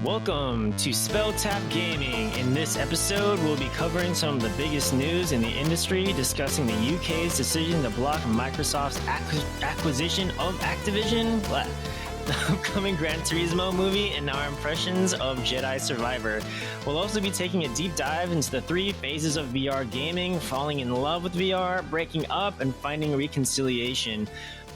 Welcome to Spell Tap Gaming. In this episode, we'll be covering some of the biggest news in the industry, discussing the UK's decision to block Microsoft's acquisition of Activision, the upcoming Gran Turismo movie, and our impressions of Jedi Survivor. We'll also be taking a deep dive into the 3 phases of VR gaming, falling in love with VR, breaking up, and finding reconciliation.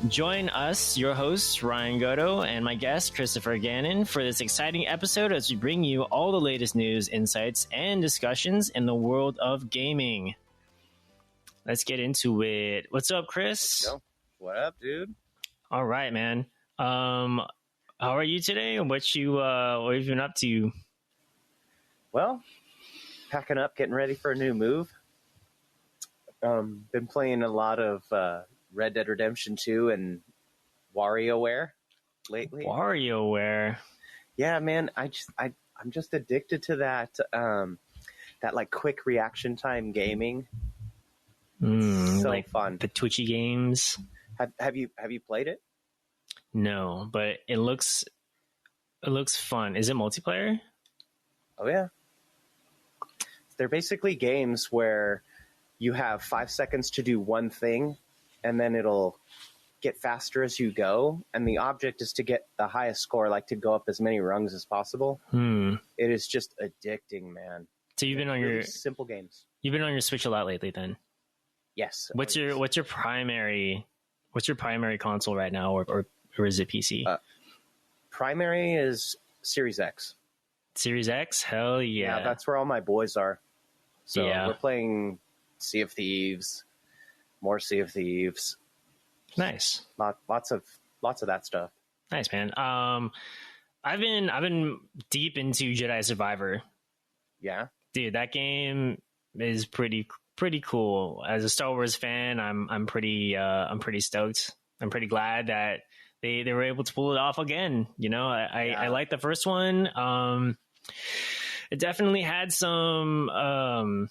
Join us, your hosts, Ryan Goto, and my guest, Christopher Gannon, for this exciting episode as we bring you all the latest news, insights, and discussions in the world of gaming. Let's get into it. What's up, Chris? What up, dude? All right, man. How are you today? What have you been up to? Well, packing up, getting ready for a new move. Been playing a lot of Red Dead Redemption 2 and WarioWare lately. WarioWare? Yeah, man. I'm just addicted to that like quick reaction time gaming. So like fun. The Twitchy games. Have you played it? No, but it looks fun. Is it multiplayer? Oh yeah. They're basically games where you have 5 seconds to do one thing, and then it'll get faster as you go. And the object is to get the highest score, like to go up as many rungs as possible. It is just addicting, man. So you've been on your simple games. You've been on your Switch a lot lately, then? Yes. What's your primary console right now, or is it PC? Primary is Series X. Series X? Hell yeah. Yeah, that's where all my boys are. So yeah. We're playing Sea of Thieves, more Sea of Thieves. Nice. Lots of that stuff. Nice, man. I've been deep into Jedi Survivor. Yeah. Dude, that game is pretty cool. As a Star Wars fan, I'm pretty stoked. I'm pretty glad that they were able to pull it off again. You know, I like the first one. It definitely had some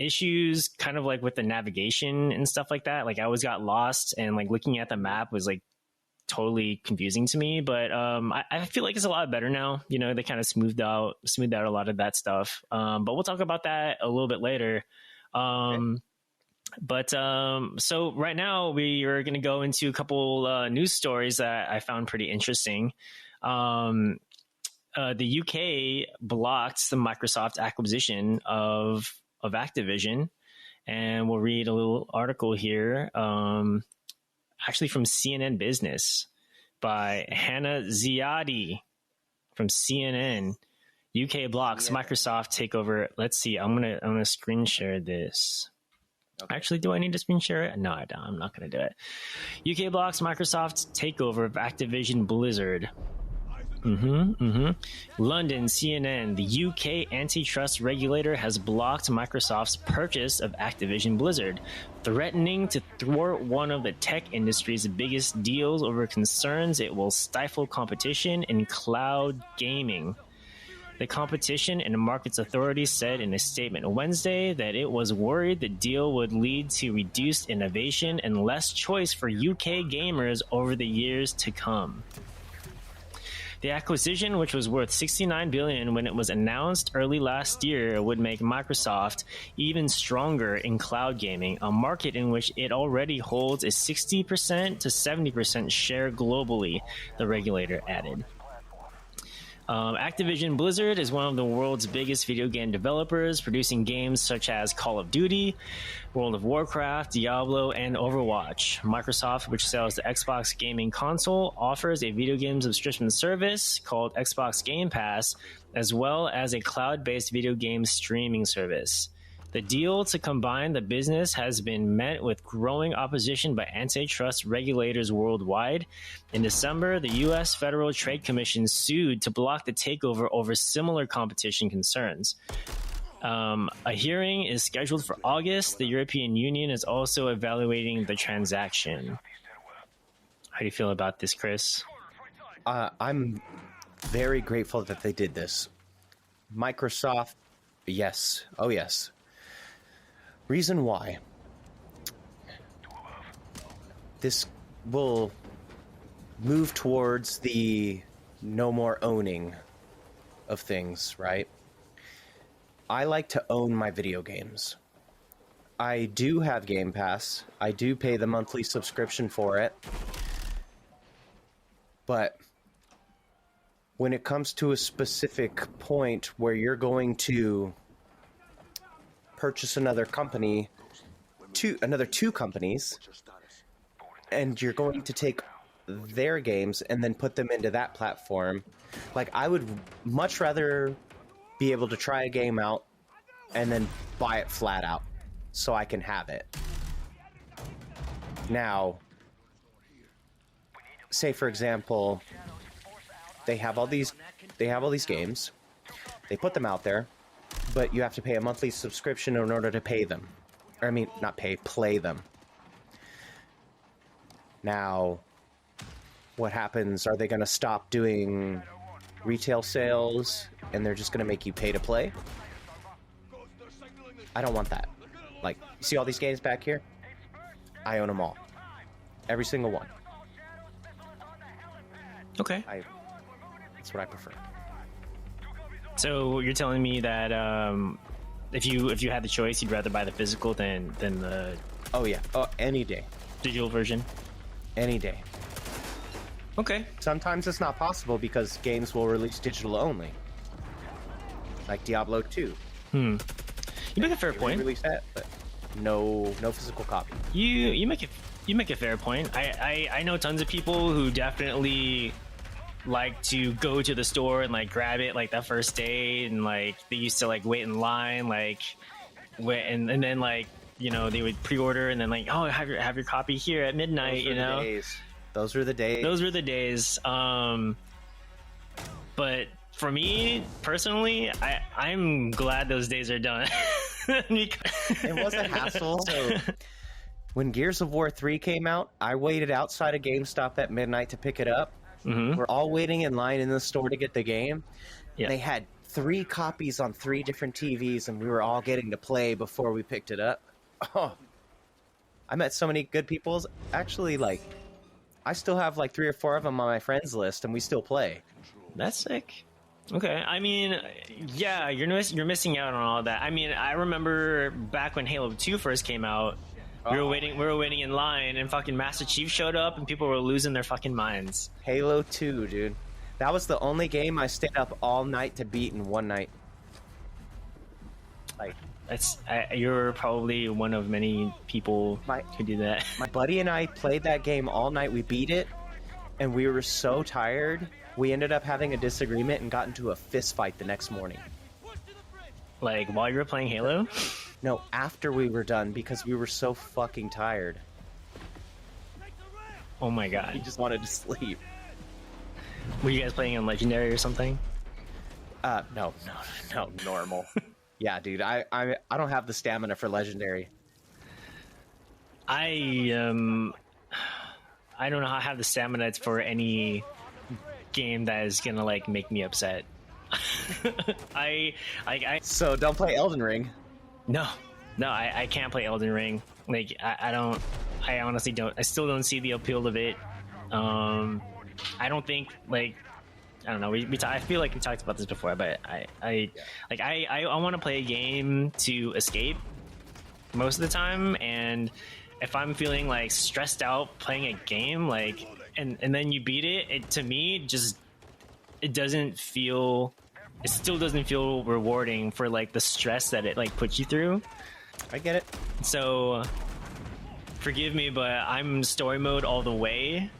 issues, kind of like with the navigation and stuff like that. Like I always got lost, and like looking at the map was like totally confusing to me. But I feel like it's a lot better now. You know, they kind of smoothed out a lot of that stuff. But we'll talk about that a little bit later. Okay. But so right now we are going to go into a couple news stories that I found pretty interesting. The UK blocked the Microsoft acquisition of Activision, and we'll read a little article here, actually from CNN Business by Hannah Ziadi from CNN. UK blocks Microsoft takeover. Let's see. I'm gonna screen share this. Okay. Actually, do I need to screen share it? No, I don't. I'm not going to do it. UK blocks Microsoft's takeover of Activision Blizzard. London, CNN. The UK antitrust regulator has blocked Microsoft's purchase of Activision Blizzard, threatening to thwart one of the tech industry's biggest deals over concerns it will stifle competition in cloud gaming. The Competition and Markets Authority said in a statement Wednesday that it was worried the deal would lead to reduced innovation and less choice for UK gamers over the years to come. The acquisition, which was worth $69 billion when it was announced early last year, would make Microsoft even stronger in cloud gaming, a market in which it already holds a 60% to 70% share globally, the regulator added. Activision Blizzard is one of the world's biggest video game developers, producing games such as Call of Duty, World of Warcraft, Diablo, and Overwatch. Microsoft, which sells the Xbox gaming console, offers a video game subscription service called Xbox Game Pass, as well as a cloud-based video game streaming service. The deal to combine the business has been met with growing opposition by antitrust regulators worldwide. In December, the U.S. Federal Trade Commission sued to block the takeover over similar competition concerns. A hearing is scheduled for August. The European Union is also evaluating the transaction. How do you feel about this, Chris? I'm very grateful that they did this. Microsoft, yes. Oh, yes. Reason why. This will move towards the no more owning of things, right? I like to own my video games. I do have Game Pass. I do pay the monthly subscription for it. But when it comes to a specific point where you're going to purchase another company, two companies, and you're going to take their games and then put them into that platform, like, I would much rather be able to try a game out and then buy it flat out so I can have it. Now, say for example, they have all these games, they put them out there, but you have to pay a monthly subscription in order to pay them. Or, I mean, not pay, play them. Now, what happens? Are they going to stop doing retail sales and they're just going to make you pay to play? I don't want that. Like, you see all these games back here? I own them all. Every single one. Okay. That's what I prefer. So you're telling me that if you had the choice, you'd rather buy the physical than the Oh yeah. Oh, any day. digital version? Any day. Okay. Sometimes it's not possible because games will release digital only. Like Diablo 2. You make a fair They point. release that, but no physical copy. You make a fair point. I know tons of people who definitely like to go to the store and like grab it like that first day, and like they used to like wait in line, like and then like, you know, they would pre-order and then like, oh, have your copy here at midnight. You know, Those were the days. those were the days. But for me personally, I'm glad those days are done. It was a hassle. So when Gears of War 3 came out, I waited outside of GameStop at midnight to pick it up. Mm-hmm. We're all waiting in line in the store to get the game. Yeah. They had 3 copies on 3 different TVs, and we were all getting to play before we picked it up. Oh, I met so many good people. Actually, like, I still have like 3 or 4 of them on my friends list, and we still play. That's sick. Okay, I mean, yeah, you're missing out on all that. I mean, I remember back when Halo 2 first came out, we were waiting in line, and fucking Master Chief showed up, and people were losing their fucking minds. Halo 2, dude. That was the only game I stayed up all night to beat in one night. Like, You're probably one of many people who do that. my buddy and I played that game all night. We beat it, and we were so tired. We ended up having a disagreement and got into a fist fight the next morning. Like, while you were playing Halo? No, after we were done, because we were so fucking tired. Oh my We god. just wanted to sleep. Were you guys playing on Legendary or something? No, normal. Yeah, dude, I don't have the stamina for Legendary. I don't know how I have the stamina for any game that is gonna like make me upset. I So don't play Elden Ring. No, I can't play Elden Ring. Like, I honestly don't. I still don't see the appeal of it. I don't think, like, I don't know. I feel like we talked about this before, but I want to play a game to escape most of the time, and if I'm feeling like stressed out playing a game, like, and then you beat it, to me just it still doesn't feel rewarding for like the stress that it like puts you through. I get it. So forgive me, but I'm story mode all the way,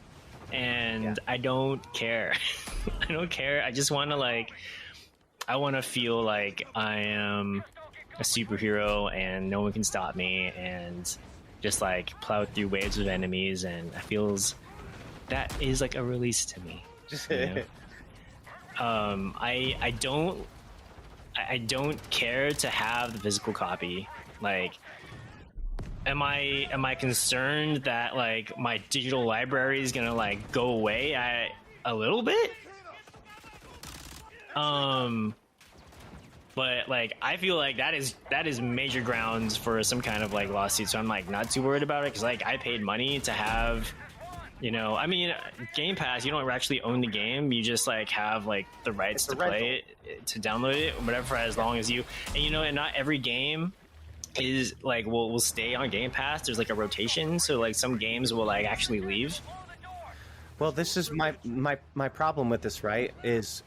and I don't care. I don't care. I just want to I want to feel like I am a superhero and no one can stop me, and just like plow through waves of enemies, and that is like a release to me. You know? I don't care to have the physical copy. Like, am I concerned that like my digital library is gonna like go away a little bit? But like I feel like that is major grounds for some kind of like lawsuit. So I'm like not too worried about it, because like I paid money to have You know, I mean, Game Pass, you don't actually own the game. You just like have like the rights to play it, to download it, whatever, for as long as you. And you know, and not every game is like will stay on Game Pass. There's like a rotation, so like some games will like actually leave. Well, this is my problem with this, right? Is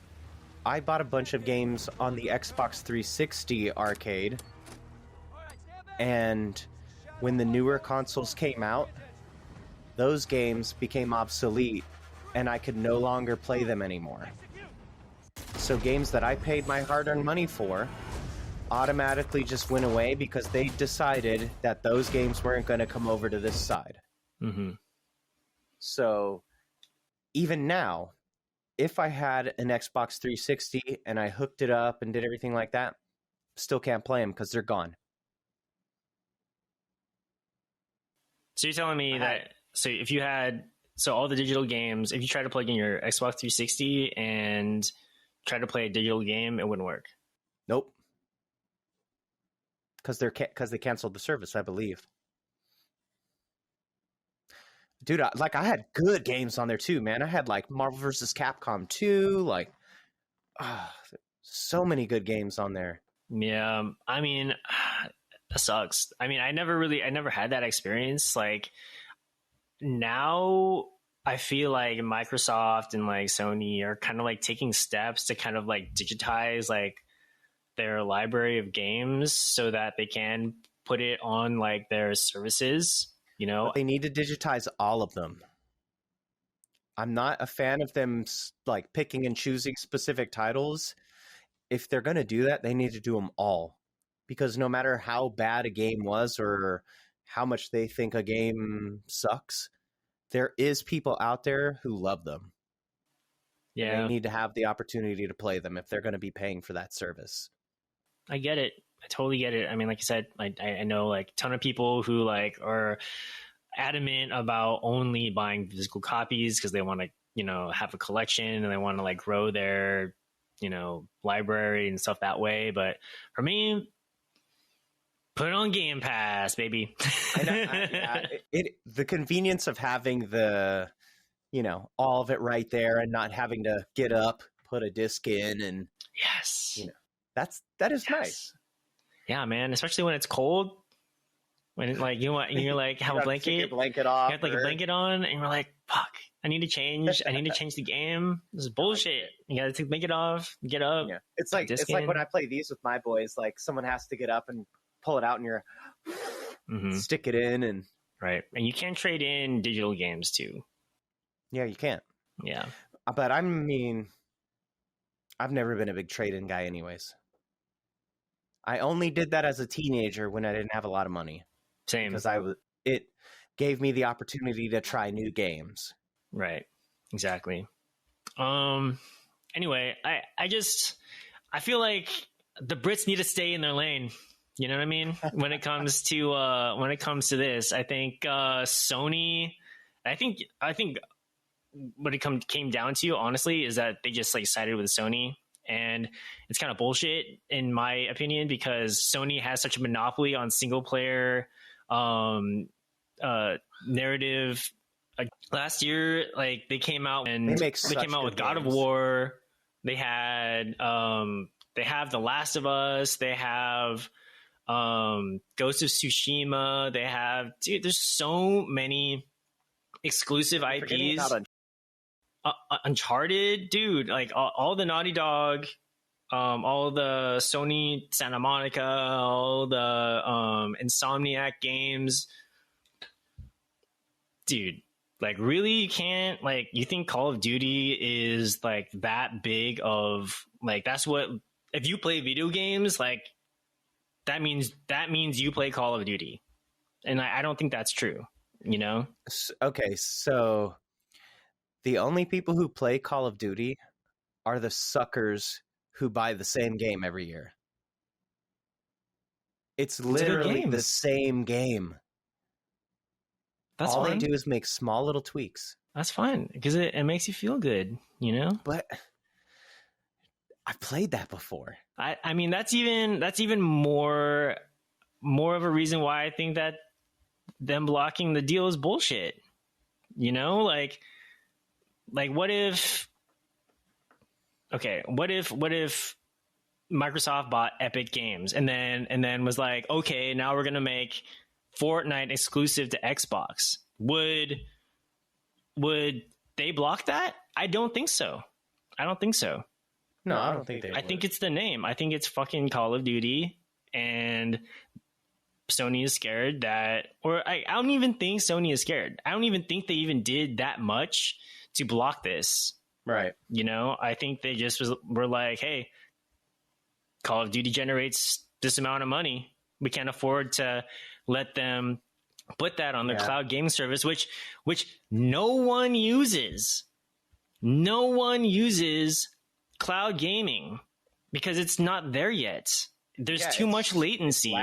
I bought a bunch of games on the Xbox 360 arcade, and when the newer consoles came out, those games became obsolete, and I could no longer play them anymore. So games that I paid my hard-earned money for automatically just went away because they decided that those games weren't going to come over to this side. Mm-hmm. So even now, if I had an Xbox 360 and I hooked it up and did everything like that, still can't play them because they're gone. So you're telling me that, so if you had, so all the digital games, if you try to plug in your Xbox 360 and try to play a digital game, it wouldn't work? Nope. Because they canceled the service, I believe. Dude, I had good games on there too, man. I had like Marvel vs. Capcom 2, like so many good games on there. Yeah, I mean, that sucks. I mean, I never had that experience. Like now I feel like Microsoft and like Sony are kind of like taking steps to kind of like digitize like their library of games so that they can put it on like their services, you know. But they need to digitize all of them. I'm not a fan of them like picking and choosing specific titles. If they're going to do that, they need to do them all. Because no matter how bad a game was or how much they think a game sucks, there is people out there who love them. Yeah. And they need to have the opportunity to play them if they're going to be paying for that service. I get it. I totally get it. I mean, like I said, I know like a ton of people who like are adamant about only buying physical copies because they want to, you know, have a collection and they want to like grow their, you know, library and stuff that way. But for me, put it on Game Pass, baby. The convenience of having the, you know, all of it right there and not having to get up, put a disc in, and yes, you know, that is nice. Yeah, man, especially when it's cold. When it, like you're like have a blanket, take your blanket off, you have like a blanket on, and you're like, fuck, I need to change the game. This is bullshit. You gotta take the blanket off, get up. Yeah, it's like when I play these with my boys. Like someone has to get up and pull it out, and you're stick it in, and right. And you can trade in digital games too. Yeah, you can't. Yeah, but I mean, I've never been a big trade-in guy, anyways. I only did that as a teenager when I didn't have a lot of money. Same. Because it gave me the opportunity to try new games. Right. Exactly. Anyway, I feel like the Brits need to stay in their lane. You know what I mean? When it comes to this, I think Sony. I think what it came down to, honestly, is that they just like sided with Sony. And it's kind of bullshit, in my opinion, because Sony has such a monopoly on single player narrative. Last year, like they came out with God of War. They had they have The Last of Us. They have Ghost of Tsushima. They have there's so many exclusive IPs. Uncharted, dude, like all the Naughty Dog, all the Sony Santa Monica, all the Insomniac games, dude. Like, really, you can't, like, you think Call of Duty is like that big of like, that's what, if you play video games, like that means you play Call of Duty, and I don't think that's true, you know? Okay, so the only people who play Call of Duty are the suckers who buy the same game every year. It's literally the same game. That's all fine. they do is make small little tweaks. That's fine because it makes you feel good, you know? But I've played that before. I mean, that's even more of a reason why I think that them blocking the deal is bullshit. You know, like what if Microsoft bought Epic Games and then was like, okay, now we're gonna make Fortnite exclusive to Xbox. Would they block that? I don't think so. No, I don't think they I think it's the name. I think it's fucking Call of Duty, and Sony is scared that, or I don't even think Sony is scared. I don't even think they even did that much to block this. Right. You know, I think they just were like, hey, Call of Duty generates this amount of money. We can't afford to let them put that on their cloud gaming service, which no one uses. No one uses cloud gaming because it's not there yet. There's too much latency.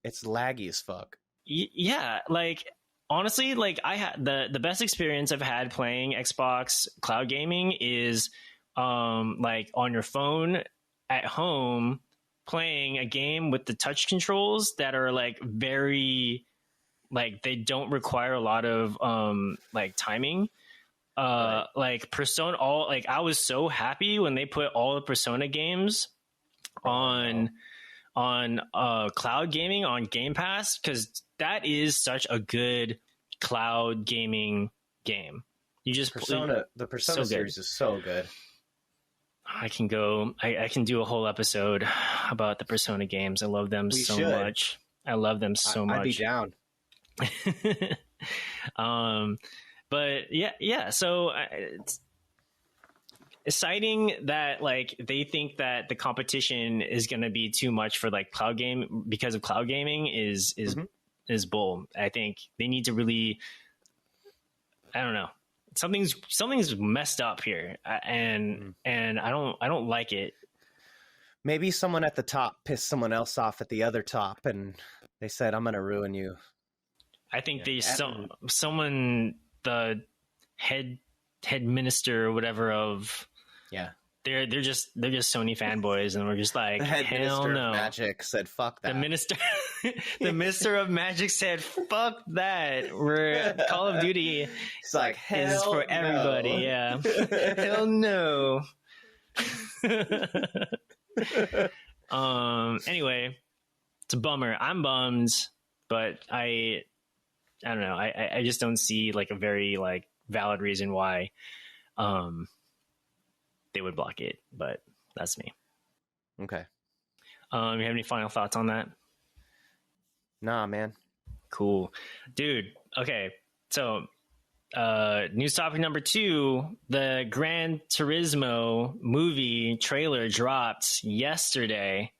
It's laggy as fuck. Yeah, like honestly, like I had the best experience I've had playing Xbox cloud gaming is like on your phone at home playing a game with the touch controls that are like very like they don't require a lot of like timing. Right. Like Persona, I was so happy when they put all the Persona games on cloud gaming on Game Pass, because that is such a good cloud gaming game. You just the Persona series is so good. I can do a whole episode about the Persona games. I love them much. I love them so much. I'd be down. But yeah. So it's exciting that like they think that the competition is going to be too much for like cloud game because of cloud gaming is bull. I think they need to really, I don't know. Something's messed up here, and I don't like it. Maybe someone at the top pissed someone else off at the other top, and they said, "I'm going to ruin you." I think someone, the head minister or whatever of they're just Sony fanboys, and we're just like, the head hell minister no. of Magic said, "Fuck that." The minister of Magic said, "Fuck that." We're Call of Duty. It's like is for everybody. Yeah, hell no. Anyway, it's a bummer. I'm bummed, but I don't know. I just don't see like a very like valid reason why they would block it, but that's me. Okay. You have any final thoughts on that? Nah, man. Cool. Dude, okay. So, news topic number 2, the Gran Turismo movie trailer dropped yesterday.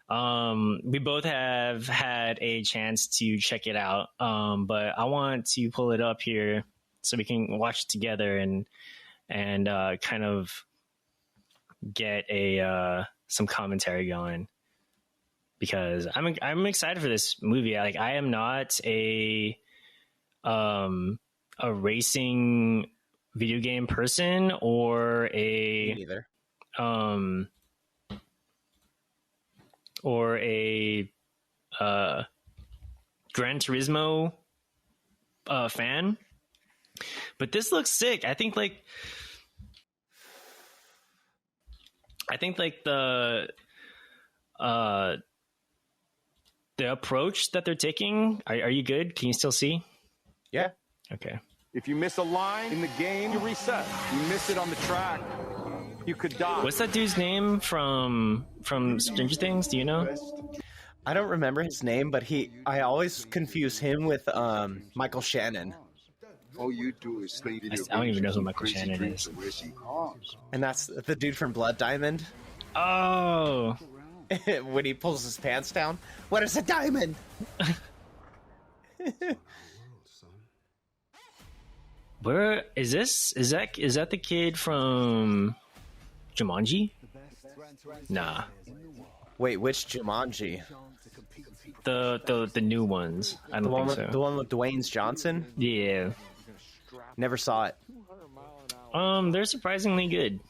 We both have had a chance to check it out, but I want to pull it up here so we can watch it together and kind of get some commentary going, because I'm excited for this movie. Like, I am not a racing video game person or Me neither. Or a Gran Turismo fan, but this looks sick. I think the approach that they're taking. Are you good? Can you still see? Yeah. Okay. If you miss a line in the game, you reset. You miss it on the track, you could die. What's that dude's name from Stranger Things? Do you know? I don't remember his name, but I always confuse him with Michael Shannon. All you do is slay to I don't even know who Michael Shannon is. And that's the dude from Blood Diamond. Oh. When he pulls his pants down. What is a diamond? Where is this? Is that the kid from Jumanji? Nah. Wait, which Jumanji? The new ones. I don't think so. The one with Dwayne Johnson? Yeah. Never saw it. They're surprisingly good.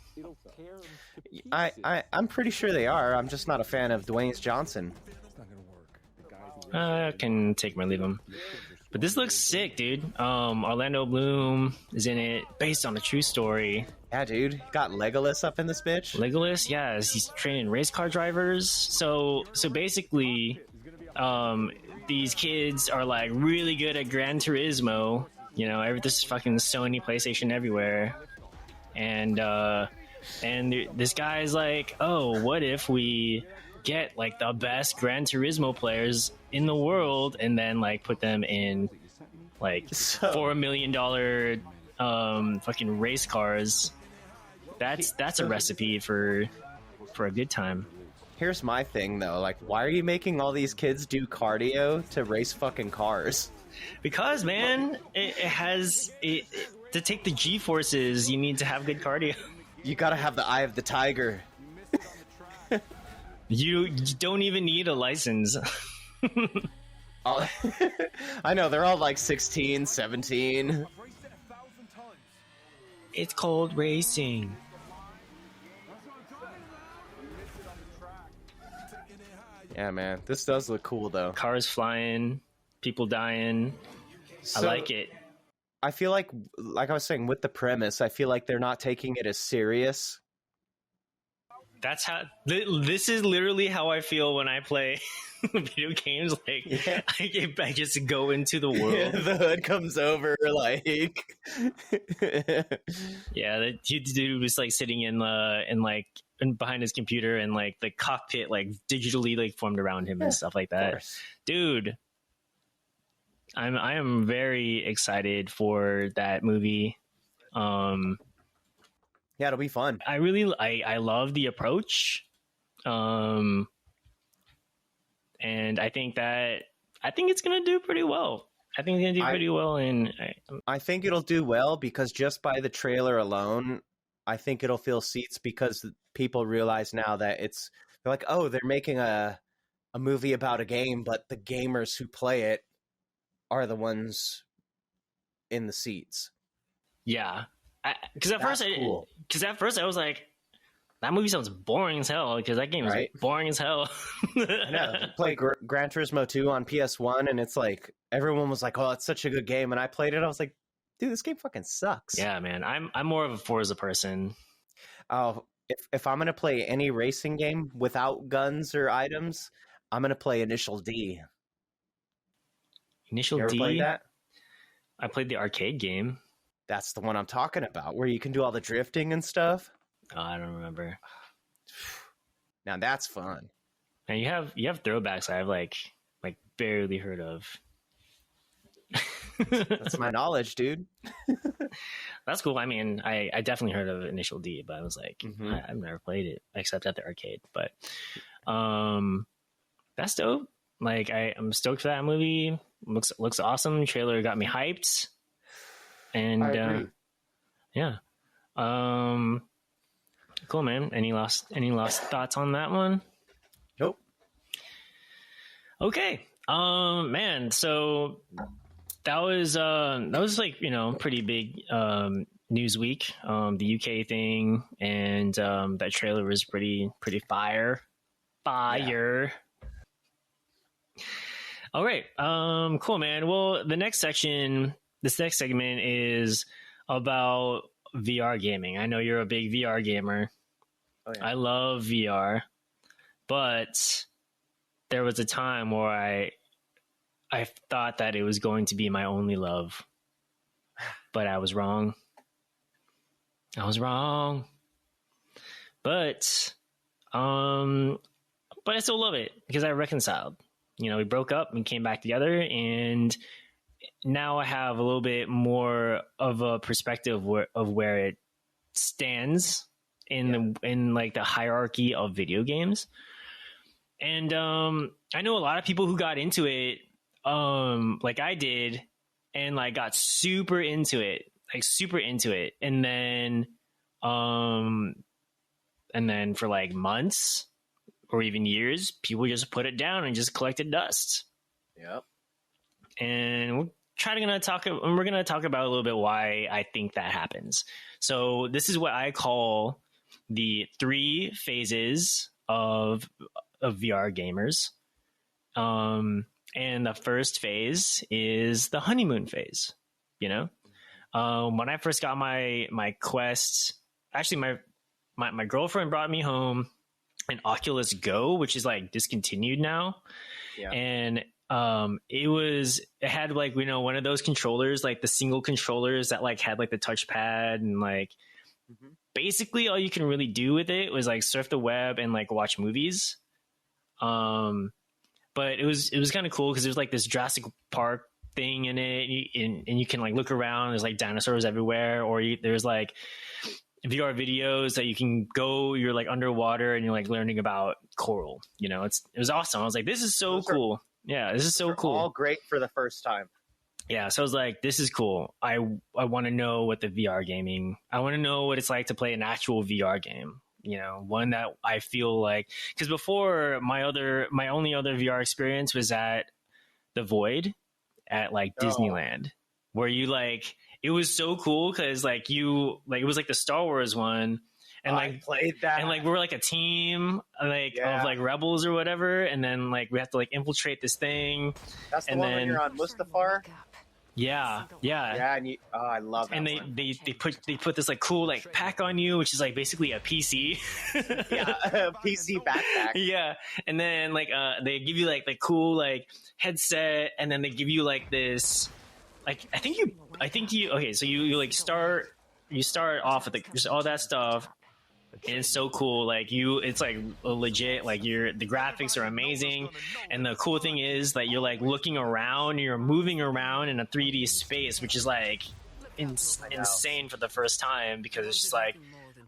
I'm pretty sure they are. I'm just not a fan of Dwayne Johnson. I can take my leave 'em. But this looks sick, dude. Orlando Bloom is in it, based on a true story. Yeah, dude. Got Legolas up in this bitch. Legolas, yes, he's training race car drivers. So basically, these kids are like really good at Gran Turismo. You know, this is fucking Sony PlayStation everywhere, and this guy's like, oh, what if we get like the best Gran Turismo players in the world and then like put them in like $4 million fucking race cars. That's a recipe for a good time. Here's my thing though, like, why are you making all these kids do cardio to race fucking cars? Because, man, to take the G forces, you need to have good cardio. You gotta have the eye of the tiger. You don't even need a license. I know, they're all like 16, 17. It's called racing. Yeah, man, this does look cool though. Cars flying, people dying. I like it. I feel like I was saying with the premise, I feel like they're not taking it as serious. That's how. This is literally how I feel when I play video games. Like, yeah. I just go into the world. Yeah, the hood comes over, like. Yeah, the dude was like sitting in behind his computer, and like the cockpit like digitally like formed around him and stuff like that. Dude, I am very excited for that movie. Yeah, it'll be fun. I love the approach. And I think it's gonna do pretty well. I think it's gonna do pretty well, and I think it'll do well because just by the trailer alone, I think it'll fill seats because people realize now that they're like, oh, they're making a movie about a game, but the gamers who play it are the ones in the seats. Yeah. Because at first I was like, that movie sounds boring as hell. Because that game is boring as hell. I know. Play Gran Turismo 2 on PS1, and it's like everyone was like, "Oh, it's such a good game," and I played it. I was like, "Dude, this game fucking sucks." Yeah, man. I'm more of a Forza person. Oh, if I'm gonna play any racing game without guns or items, I'm gonna play Initial D. Initial D. You ever played that? I played the arcade game. That's the one I'm talking about, where you can do all the drifting and stuff. Oh, I don't remember. Now that's fun. And you have throwbacks I've like barely heard of. That's my knowledge, dude. That's cool. I mean, I definitely heard of Initial D, but I was like, I've never played it except at the arcade. But that's dope. Like, I'm stoked for that movie. Looks awesome. The trailer got me hyped. And yeah, cool, man. Any last thoughts on that one? Nope. Okay, man. So that was like, you know, pretty big news week. The UK thing, and that trailer was pretty fire. Yeah. All right, cool, man. Well, this next segment is about VR gaming. I know you're a big VR gamer. Oh, yeah. I love VR, but there was a time where I thought that it was going to be my only love, but I was wrong. But I still love it because I reconciled. You know, we broke up and came back together, and now I have a little bit more of a perspective of where it stands in like the hierarchy of video games. And I know a lot of people who got into it like I did, and like got super into it, and then for like months or even years, people just put it down and just collected dust. Yep. And we're going to talk about a little bit why I think that happens. So this is what I call the 3 phases of VR gamers. And the first phase is the honeymoon phase, you know? When I first got my Quest, actually my girlfriend brought me home an Oculus Go, which is like discontinued now. Yeah. And it had like, you know, one of those controllers, like the single controllers that like had like the touchpad, and like basically all you can really do with it was like surf the web and like watch movies. But it was kind of cool because there's like this Jurassic Park thing in it, and you can like look around. There's like dinosaurs everywhere, or there's like VR videos that you can go. You're like underwater and you're like learning about coral. You know, it was awesome. I was like, this is so cool. Yeah, this is so cool. All great for the first time. Yeah, so I was like, this is cool. I want to know what the VR gaming. I want to know what it's like to play an actual VR game. You know, one that I feel like, because before my only other VR experience was at the Void at like Disneyland, where you like, it was so cool because like it was like the Star Wars one, and like I played that, and like we were like a team like of like rebels or whatever, and then like we have to like infiltrate this thing. That's the one when you're on Mustafar. Yeah. And I love that. And they put this like cool like pack on you, which is like basically a PC. A PC backpack. Yeah, and then like they give you like the cool like headset, and then they give you like this like I think you okay, so you like start off with like just all that stuff. And it's so cool. Like it's like legit. Like the graphics are amazing, and the cool thing is that you're like looking around, you're moving around in a 3D space, which is like insane for the first time, because it's just like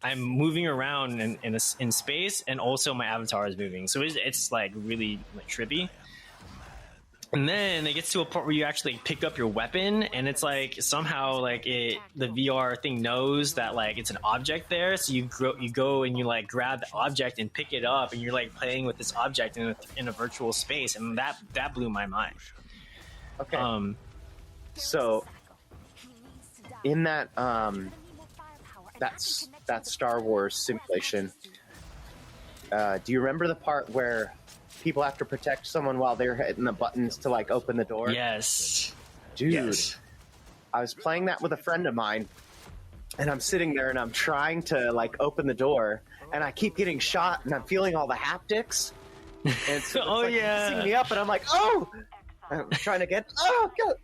I'm moving around in space, and also my avatar is moving. So it's like really like trippy. And then it gets to a part where you actually pick up your weapon, and it's like somehow like the VR thing knows that like it's an object there, so you go and you like grab the object and pick it up, and you're like playing with this object in a virtual space, and that blew my mind. Okay. So in that that Star Wars simulation, do you remember the part where people have to protect someone while they're hitting the buttons to like open the door? Yes. Dude. Yes. I was playing that with a friend of mine, and I'm sitting there and I'm trying to like open the door, and I keep getting shot, and I'm feeling all the haptics. And so it's messing me up, and I'm like, I'm trying to get God.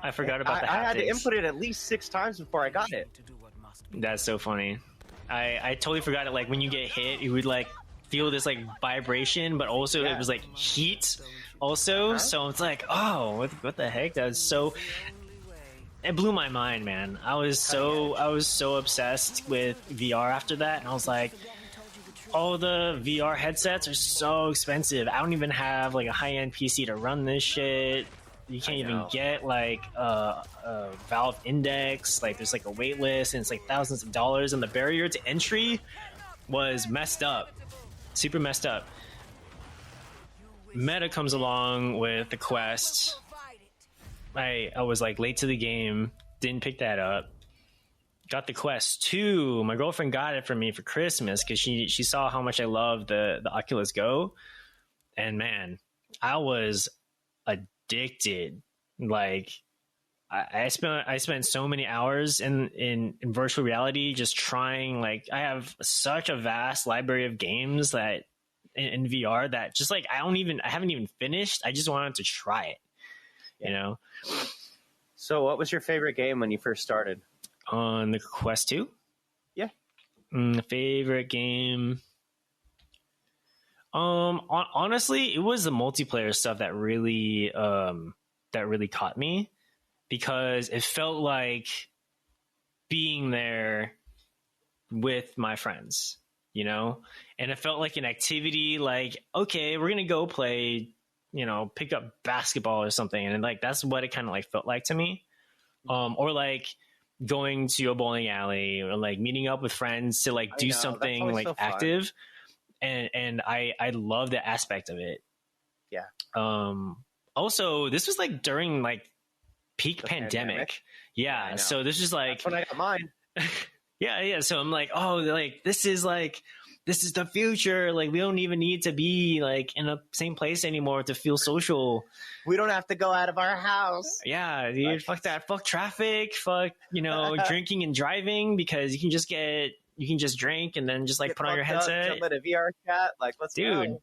I forgot about the haptics. I had to input it at least 6 times before I got it. That's so funny. I totally forgot it. Like when you get hit, you would like feel this like vibration, but also it was like heat also. So it's like, what the heck? That was so, it blew my mind, man. I was so obsessed with VR after that, and I was like, all the VR headsets are so expensive. I don't even have like a high-end PC to run this shit. You can't even get like a Valve Index. Like there's like a wait list, and it's like thousands of dollars, and the barrier to entry was messed up. Super messed up. Meta comes along with the Quest. I was like late to the game, didn't pick that up. Got the Quest 2. My girlfriend got it for me for Christmas because she saw how much I love the Oculus Go. And man, I was addicted. Like I spent so many hours in virtual reality just trying. Like I have such a vast library of games that in VR that just like I haven't even finished. I just wanted to try it, you know. So what was your favorite game when you first started? On the Quest 2? Yeah. Favorite game. Honestly, it was the multiplayer stuff that really caught me. Because it felt like being there with my friends, you know? And it felt like an activity, like, okay, we're going to go play, you know, pick up basketball or something. And like, that's what it kind of like felt like to me. Or like going to a bowling alley, or like meeting up with friends to like do something like so active. And I love the aspect of it. Yeah. Also, this was like during like peak pandemic. Yeah. So this is like, that's when I got mine. yeah. So I'm like, oh, like this is like this is the future. Like, we don't even need to be like in the same place anymore to feel social. We don't have to go out of our house. Yeah, dude, fuck that. Fuck traffic. Fuck, drinking and driving, because you can just drink and then just like Get put on your fucked up, headset. jump in a VR chat. Like, let's go.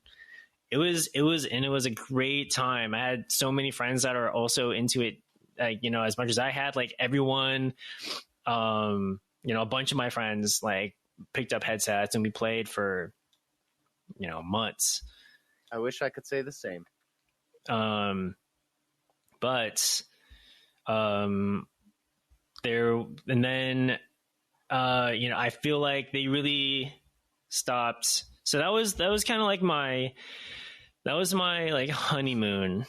It was a great time. I had so many friends that are also into it, like, as much as I had. Like, everyone, a bunch of my friends like picked up headsets and we played for months. I wish I could say the same. But there, and then I feel like they really stopped. So that was kind of like my like honeymoon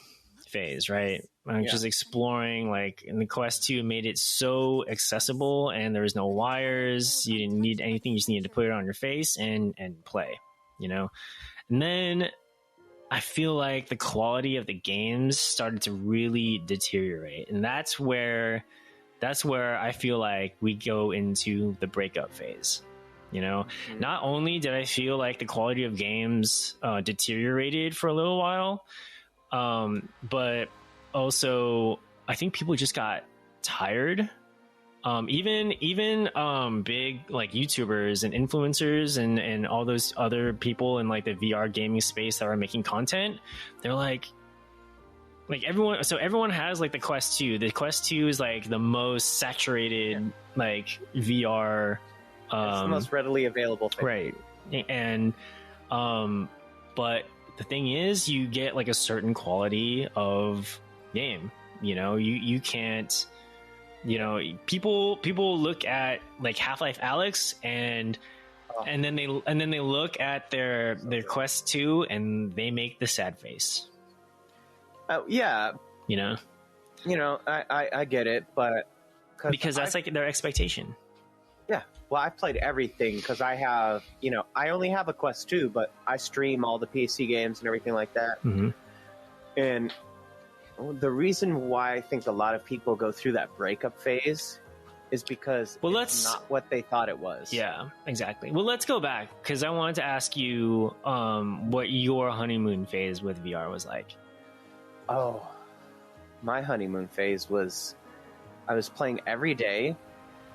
phase, right? I'm just exploring, like, and the Quest 2 made it so accessible, and there was no wires. You didn't need anything. You just needed to put it on your face and play, And then I feel like the quality of the games started to really deteriorate. And that's where I feel like we go into the breakup phase. Not only did I feel like the quality of games deteriorated for a little while, but also I think people just got tired. Even big like YouTubers and influencers and all those other people in like the VR gaming space that are making content, they're like everyone has like the Quest 2. The Quest 2 is like the most saturated like VR. It's the most readily available thing. Right. And but the thing is, you get like a certain quality of game. You can't. People look at like Half-Life Alyx and then they look at their Quest 2 and they make the sad face. Oh yeah. I get it, but because that's like their expectation. Yeah. Well, I've played everything because I have, I only have a Quest 2, but I stream all the PC games and everything like that. Mm-hmm. And the reason why I think a lot of people go through that breakup phase is because it's not what they thought it was. Yeah, exactly. Well, let's go back, because I wanted to ask you what your honeymoon phase with VR was like. Oh, my honeymoon phase was I was playing every day.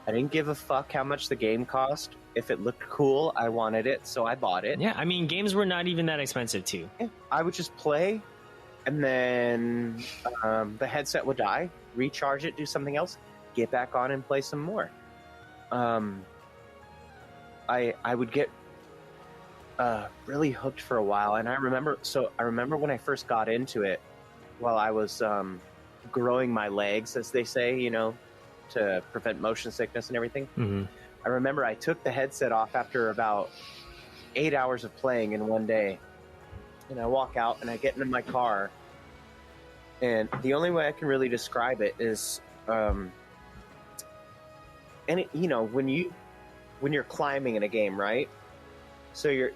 I didn't give a fuck how much the game cost. If it looked cool, I wanted it, so I bought it. Yeah, I mean, games were not even that expensive, too. Yeah, I would just play, and then the headset would die, recharge it, do something else, get back on and play some more. I would get really hooked for a while, and I remember when I first got into it, while I was growing my legs, as they say, to prevent motion sickness and everything. Mm-hmm. I remember I took the headset off after about 8 hours of playing in one day, and I walk out and I get into my car, and the only way I can really describe it is, when you're climbing in a game, right? So you're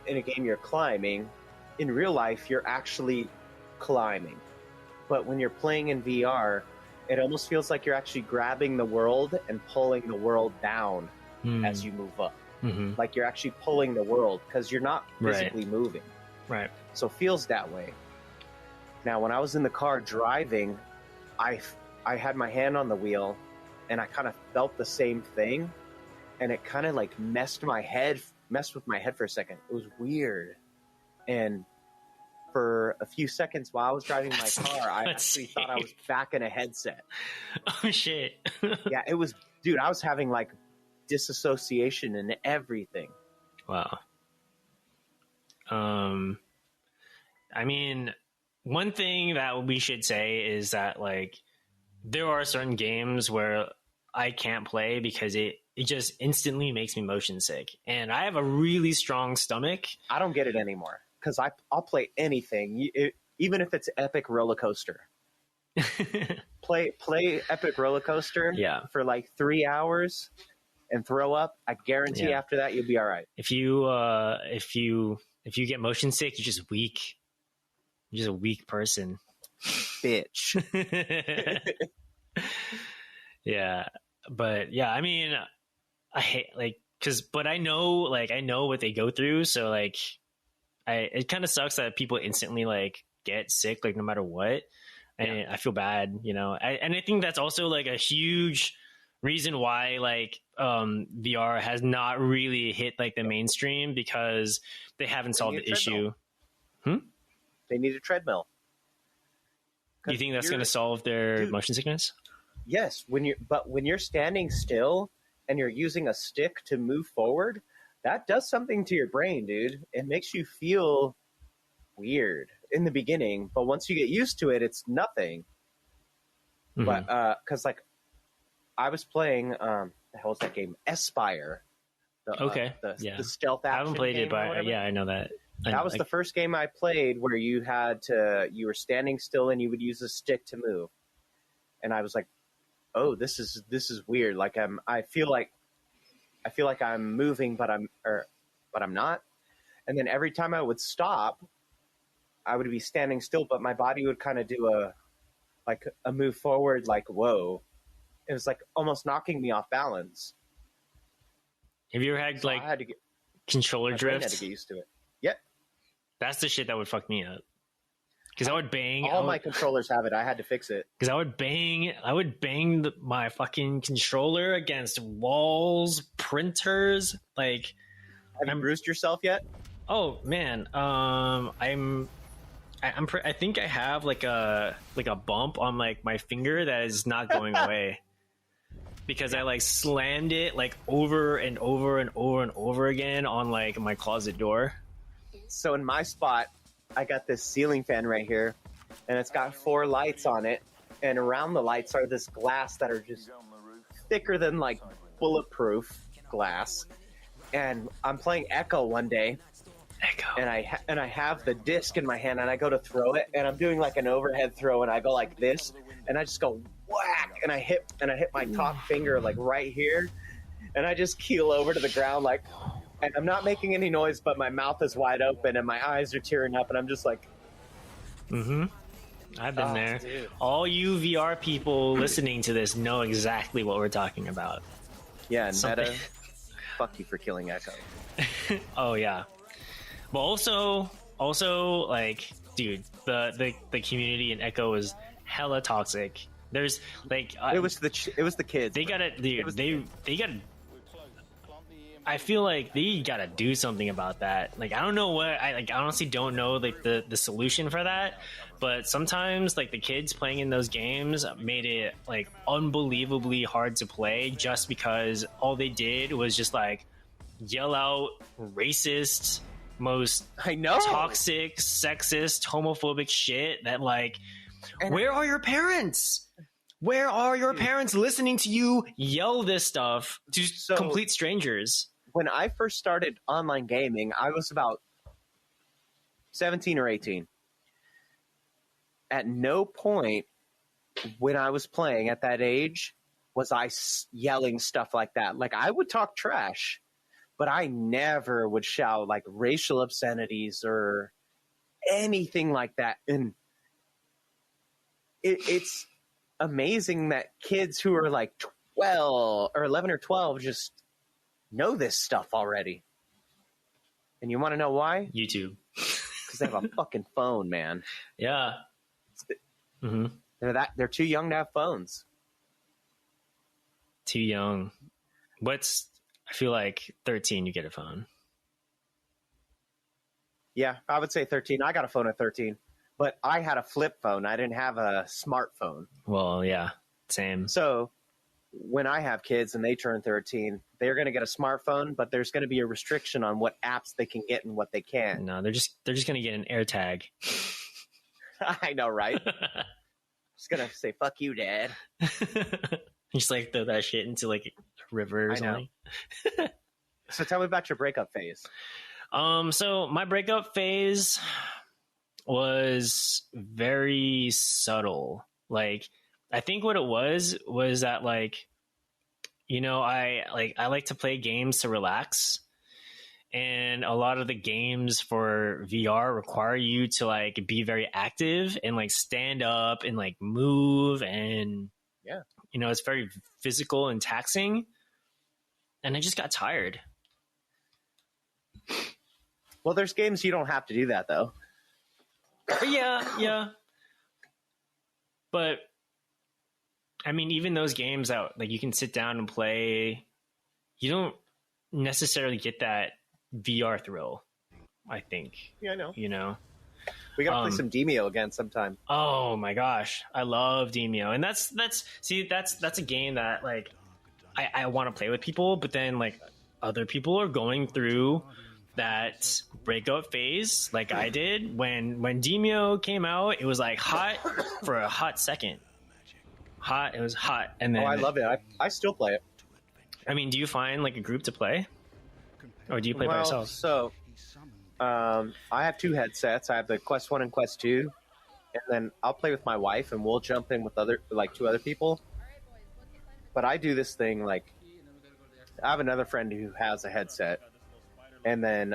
in a game, you're climbing. In real life, you're actually climbing, but when you're playing in VR, it almost feels like you're actually grabbing the world and pulling the world down as you move up. Mm-hmm. Like you're actually pulling the world because you're not physically moving. Right. So it feels that way. Now, when I was in the car driving, I had my hand on the wheel and I kind of felt the same thing. And it kind of like messed with my head for a second. It was weird. And for a few seconds while I was driving my car, I actually thought I was back in a headset. Oh, shit. Yeah, it was, dude, I was having like disassociation and everything. Wow. I mean, one thing that we should say is that like there are certain games where I can't play because it just instantly makes me motion sick. And I have a really strong stomach. I don't get it anymore. Because I'll play anything, even if it's Epic Roller Coaster. play Epic Roller Coaster for like 3 hours and throw up. I guarantee after that you'll be all right. If you get motion sick, you're just weak. You're just a weak person, bitch. Yeah, but yeah, I mean, I hate but I know what they go through. So like, it kind of sucks that people instantly like get sick, like no matter what. And I feel bad, you know, and I think that's also like a huge reason why like VR has not really hit like the mainstream, because they haven't solved the issue. They need a treadmill. Do you think that's going to solve their motion sickness? Yes, when you're standing still and you're using a stick to move forward, that does something to your brain, dude. It makes you feel weird in the beginning, but once you get used to it, it's nothing. Mm-hmm. But because like I was playing, the hell was that game? Espire. The stealth action. I haven't played game it, but I know that. That was the first game I played where you were standing still and you would use a stick to move. And I was like, oh, this is weird. Like I feel like I'm moving, but I'm not. And then every time I would stop, I would be standing still, but my body would kind of do a move forward, like, whoa. It was like almost knocking me off balance. Have you ever had controller drift? I had to get used to it. Yep. That's the shit that would fuck me up. Because I would bang. All my controllers have it. I had to fix it. Because I would bang my fucking controller against walls, printers. Like, have you bruised yourself yet? Oh man, I think I have like a bump on like my finger that is not going away. Because I like slammed it like over and over and over and over again on like my closet door. So in my spot, I got this ceiling fan right here, and it's got 4 lights on it, and around the lights are this glass that are just thicker than like bulletproof glass. And I'm playing Echo one day, and I have the disc in my hand, and I go to throw it, and I'm doing like an overhead throw, and I go like this, and I just go whack, and I hit my top finger like right here, and I just keel over to the ground like. And I'm not making any noise, but my mouth is wide open and my eyes are tearing up, and I'm just like, I've been there. Dude. All you VR people listening to this know exactly what we're talking about. Yeah, and Meta, fuck you for killing Echo. Oh yeah, but also like, dude, the community in Echo is hella toxic. There's like it was the kids. They gotta, dude. They gotta. I feel like they gotta do something about that. Like, I don't know what I honestly don't know like the solution for that. But sometimes like the kids playing in those games made it like unbelievably hard to play just because all they did was just like yell out racist, most toxic, sexist, homophobic shit that like, where are your parents? Where are your parents listening to you yell this stuff to complete strangers? When I first started online gaming, I was about 17 or 18. At no point when I was playing at that age was I yelling stuff like that. Like, I would talk trash, but I never would shout like racial obscenities or anything like that. And it's amazing that kids who are like 12 or 11 or 12 just know this stuff already. And you want to know why? YouTube. Because they have a fucking phone, man. Yeah. They're too young to have phones. Too young. I feel like 13 you get a phone. Yeah, I would say 13. I got a phone at 13. But I had a flip phone. I didn't have a smartphone. Well, yeah, same. So when I have kids and they turn 13, they're going to get a smartphone, but there's going to be a restriction on what apps they can get and what they can't. No, they're just going to get an AirTag. I know, right? Just going to say, fuck you, Dad. Just like throw that shit into like a river or something. So tell me about your breakup phase. So my breakup phase was very subtle. Like, I think what it was that like, you know, I like to play games to relax, and a lot of the games for VR require you to like be very active and like stand up and like move, and you know, it's very physical and taxing. And I just got tired. Well, there's games you don't have to do that though. Yeah. But I mean, even those games that like you can sit down and play, you don't necessarily get that VR thrill. I think. Yeah, I know. You know, We gotta play some Demio again sometime. oh my gosh, I love Demio, and that's a game that like I want to play with people, but then like other people are going through that breakup phase like I did when Demio came out. It was like hot for a hot second. It was hot, and then I love it. I still play it. I mean, do you find like a group to play, or do you play by yourself? So, I have 2 headsets. I have the Quest 1 and Quest 2, and then I'll play with my wife, and we'll jump in with 2 other people. But I do this thing like I have another friend who has a headset, and then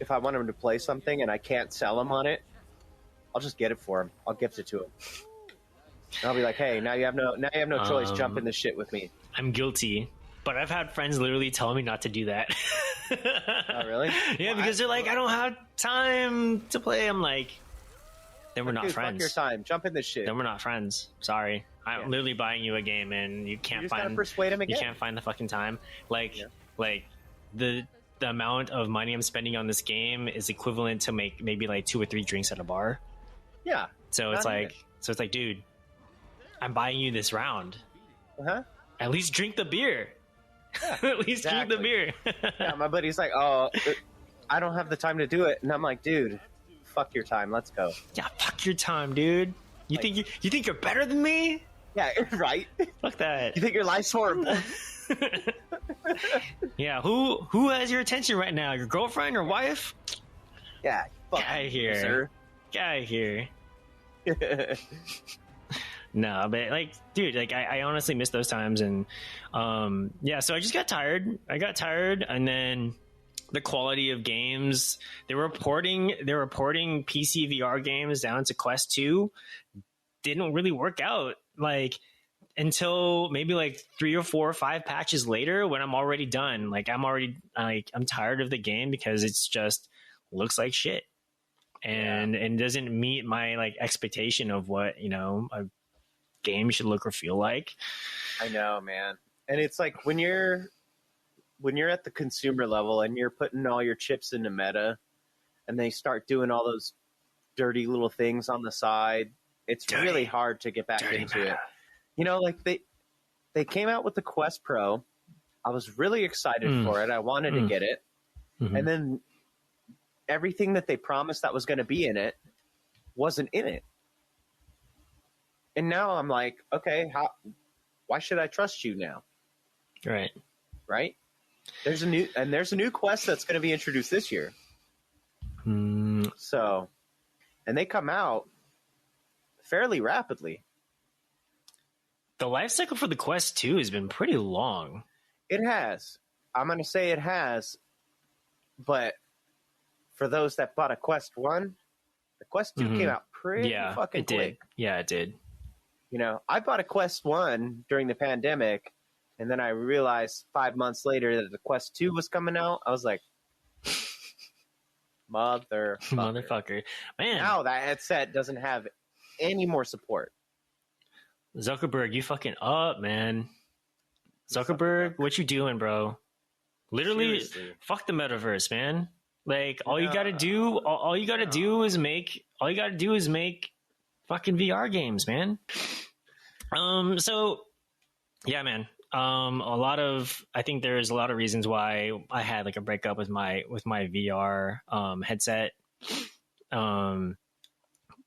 if I want him to play something and I can't sell him on it, I'll just get it for him. I'll gift it to him. And I'll be like, "Hey, now you have no choice. Jump in this shit with me." I'm guilty, but I've had friends literally tell me not to do that. Oh, really? Yeah, because they're like, I don't have time to play. I'm like, then we're not Dude, friends. Fuck your time. Jump in this shit. Then we're not friends. Sorry. I'm literally buying you a game and you can't just gotta find persuade him again. You can't find the fucking time. Like the amount of money I'm spending on this game is equivalent to make maybe like 2 or 3 drinks at a bar. Yeah. So it's like, dude, I'm buying you this round. Uh-huh. At least drink the beer. Yeah, At least drink the beer. Yeah, my buddy's like, "Oh, I don't have the time to do it," and I'm like, "Dude, fuck your time. Let's go." Yeah, fuck your time, dude. You think you're better than me? Yeah, right. Fuck that. You think your life's horrible? Yeah, who has your attention right now? Your girlfriend or wife? Yeah, fuck Get out of here. sir. Get out of here. No, but like, dude, like I honestly miss those times, and so I just got tired. And then the quality of games, they're reporting PC VR games down to Quest 2 didn't really work out, like until maybe like 3 or 4 or 5 patches later, when I'm already done. Like I'm tired of the game because it's just looks like shit, and doesn't meet my like expectation of what a game should look or feel like. I know, man. And it's like when you're at the consumer level and you're putting all your chips into meta, and they start doing all those dirty little things on the side, it's really hard to get back into it. Like they came out with the Quest Pro. I was really excited for it. I wanted to get it. Mm-hmm. And then everything that they promised that was going to be in it wasn't in it. And now I'm like, okay, why should I trust you now? Right? There's a new Quest that's going to be introduced this year. So, and they come out fairly rapidly. The life cycle for the Quest 2 has been pretty long. It has. I'm going to say it has. But for those that bought a Quest 1, the Quest 2 came out pretty fucking quick. Yeah, it did. I bought a Quest 1 during the pandemic, and then I realized 5 months later that the Quest 2 was coming out. I was like, motherfucker. Man. Now that headset doesn't have any more support. Zuckerberg, you fucking up, man. Zuckerberg, what you doing, bro? Literally, seriously. Fuck the metaverse, man. Like, all you gotta do is make fucking VR games, man. So yeah, man. I think there's a lot of reasons why I had like a breakup with my VR headset.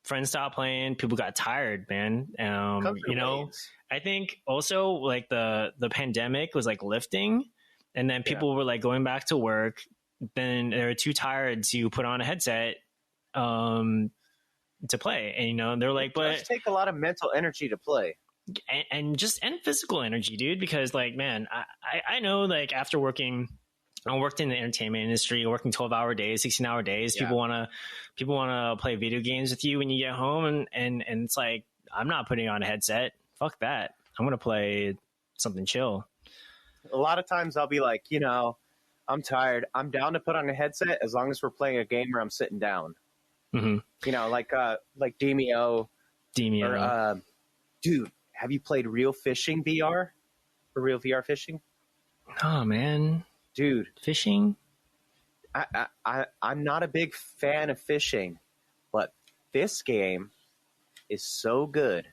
Friends stopped playing, people got tired, man. I think also like the pandemic was like lifting, and then people were like going back to work, then they were too tired to put on a headset to play, and they're like, but it take a lot of mental energy to play, and physical energy, dude, because like, man, I know, like, after I worked in the entertainment industry, working 12-hour days, 16-hour days. People want to play video games with you when you get home, and it's like, I'm not putting on a headset. Fuck that. I'm going to play something chill. A lot of times I'll be like, I'm tired. I'm down to put on a headset as long as we're playing a game where I'm sitting down. Mm-hmm. You know, like Demio. Demio. Or, dude, have you played Real Fishing VR? For Real VR Fishing? Oh, man. Dude. Fishing? I'm not a big fan of fishing, but this game is so good.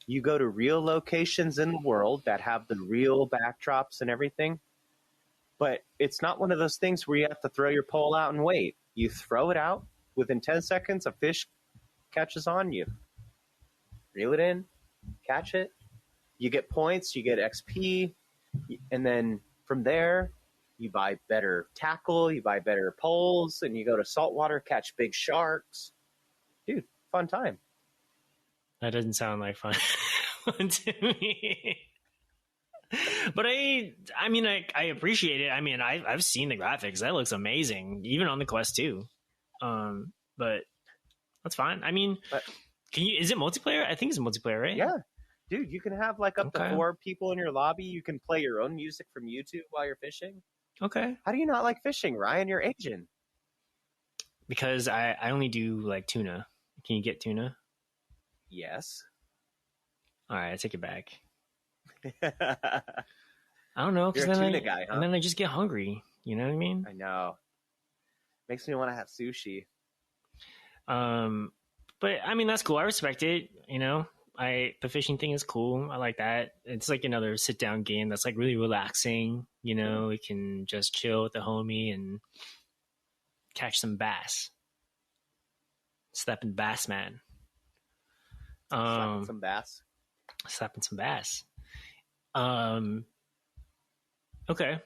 You go to real locations in the world that have the real backdrops and everything, but it's not one of those things where you have to throw your pole out and wait. You throw it out, within 10 seconds, a fish catches on you. Reel it in, catch it. You get points, you get XP, and then from there, you buy better tackle, you buy better poles, and you go to saltwater, catch big sharks. Dude, fun time. That doesn't sound like fun to me. But I mean, I appreciate it. I mean, I've seen the graphics. That looks amazing, even on the Quest 2. But that's fine. I mean, is it multiplayer? I think it's multiplayer, right? Yeah. Dude, you can have like up to 4 people in your lobby. You can play your own music from YouTube while you're fishing. Okay. How do you not like fishing, Ryan? You're Asian. Because I only do like tuna. Can you get tuna? Yes. All right, I take it back. I don't know. You're a tuna guy, huh? And then I just get hungry. You know what I mean? I know. Makes me want to have sushi. But I mean, that's cool. I respect it. You know, the fishing thing is cool. I like that. It's like another sit down game that's like really relaxing. You know, we can just chill with the homie and catch some bass. Slapping bass, man. Slapping some bass. Slapping some bass. Okay.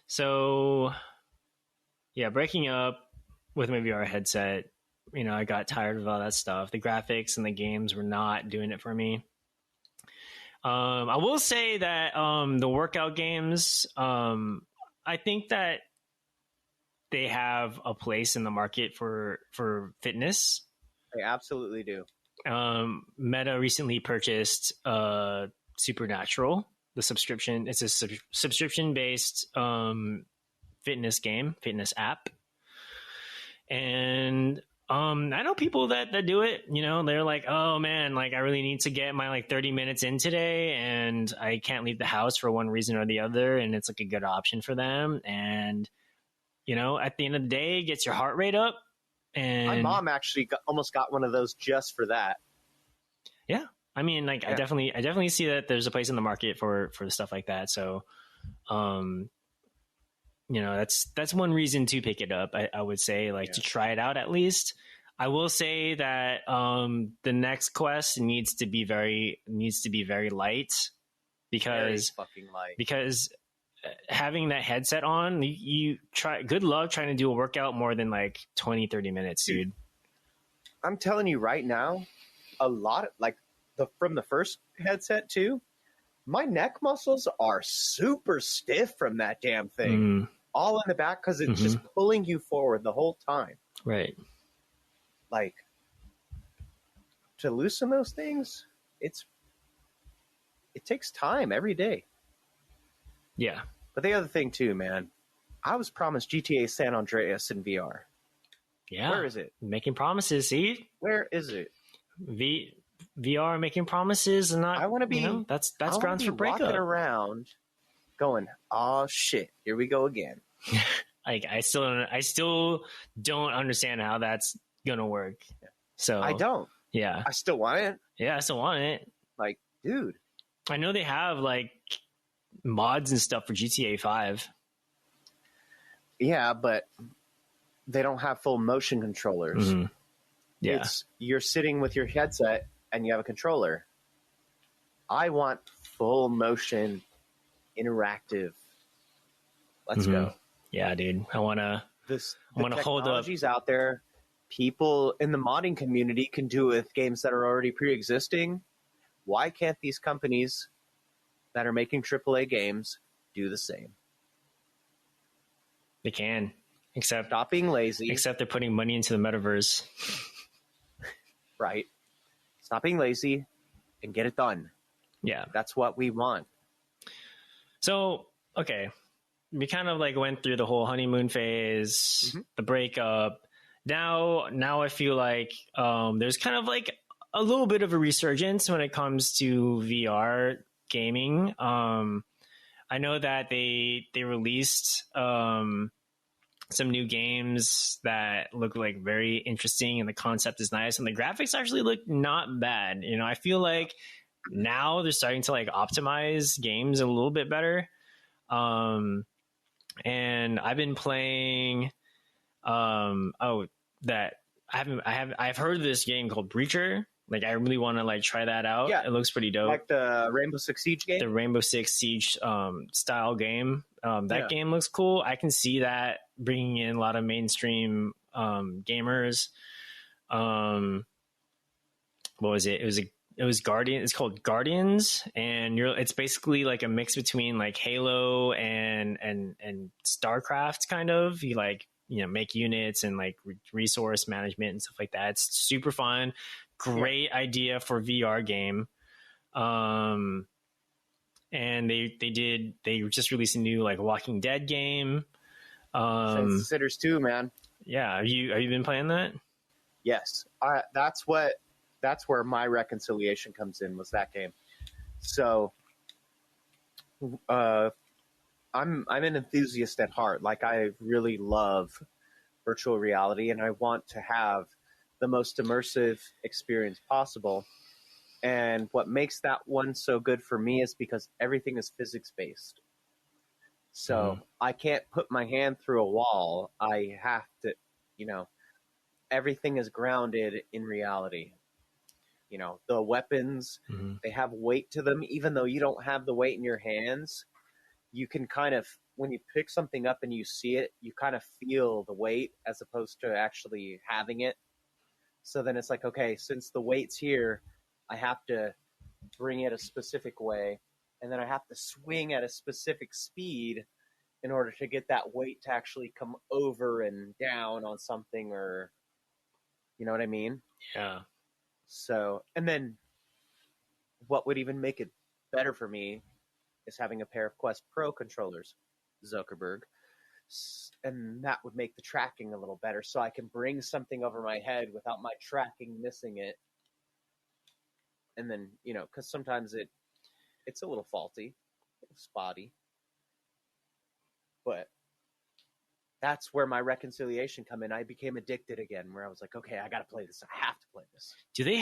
So, yeah, breaking up with my VR headset, you know, I got tired of all that stuff. The graphics and the games were not doing it for me. I will say that the workout games, I think that they have a place in the market for fitness. They absolutely do. Meta recently purchased Supernatural, the subscription. It's a subscription-based fitness app. And I know people that do it. You know, they're like, oh man, like I really need to get my like 30 minutes in today, and I can't leave the house for one reason or the other, and it's like a good option for them. And you know, at the end of the day, it gets your heart rate up. And my mom actually almost got one of those just for that. Yeah, I mean, like, yeah. I definitely see that there's a place in the market for stuff like that. So, you know, that's one reason to pick it up. I would say, like, to try it out at least. I will say that the next quest needs to be very light, because very fucking light. Because having that headset on, you try. Good luck trying to do a workout more than like 20-30 minutes, dude. I'm telling you right now, a lot of, like, from the first headset too, my neck muscles are super stiff from that damn thing. All in the back, because it's just pulling you forward the whole time. Right. Like, to loosen those things, it takes time every day. Yeah. But the other thing too, man, I was promised GTA San Andreas in VR. Yeah. Where is it? Making promises, see? Where is it? VR making promises and not. I want to be. You know, that's grounds for breakup. Walking around, going, "Oh shit, here we go again." Like I still don't understand how that's gonna work. Yeah. So I don't. Yeah. I still want it. Yeah, I still want it. Like, dude. I know they have like mods and stuff for GTA 5. Yeah, but they don't have full motion controllers. Mm-hmm. Yeah. You're sitting with your headset and you have a controller. I want full motion, interactive. Let's go. Yeah, dude. I want to hold up. Technology's out there. People in the modding community can do it with games that are already pre-existing. Why can't these companies that are making AAA games do the same? They can. Except stop being lazy. Except they're putting money into the metaverse. Right. Stop being lazy and get it done. Yeah. That's what we want. So, okay. we kind of like went through the whole honeymoon phase, the breakup. Now I feel like there's kind of like a little bit of a resurgence when it comes to VR gaming. I know that they released some new games that look like very interesting, and the concept is nice, and the graphics actually look not bad. You know, I feel like now they're starting to like optimize games a little bit better. And I've been playing I've heard of this game called Breacher. Like, I really want to like try that out. Yeah. It looks pretty dope. Like the Rainbow Six Siege game? The Rainbow Six Siege style game. That game looks cool. I can see that bringing in a lot of mainstream gamers. What was it? It was Guardian. It's called Guardians, and it's basically like a mix between like Halo and StarCraft kind of. You like, you know, make units and like resource management and stuff like that. It's super fun. Great idea for VR game. And they just released a new like Walking Dead game. Sitters too, man. Yeah, have you been playing that? Yes, that's where my reconciliation comes in, was that game. So, I'm an enthusiast at heart. Like, I really love virtual reality, and I want to have the most immersive experience possible. And what makes that one so good for me is because everything is physics-based. So I can't put my hand through a wall. I have to, everything is grounded in reality. You know, the weapons, they have weight to them. Even though you don't have the weight in your hands, you can kind of, when you pick something up and you see it, you kind of feel the weight as opposed to actually having it. So then it's like, okay, since the weight's here, I have to bring it a specific way, and then I have to swing at a specific speed in order to get that weight to actually come over and down on something, or, you know what I mean? Yeah. So, and then what would even make it better for me is having a pair of Quest Pro controllers, Zuckerberg, and that would make the tracking a little better, so I can bring something over my head without my tracking missing it. And then, because sometimes it's a little faulty, a little spotty. But that's where my reconciliation come in. I became addicted again, where I was like, okay, I got to play this. I have to play this. Do they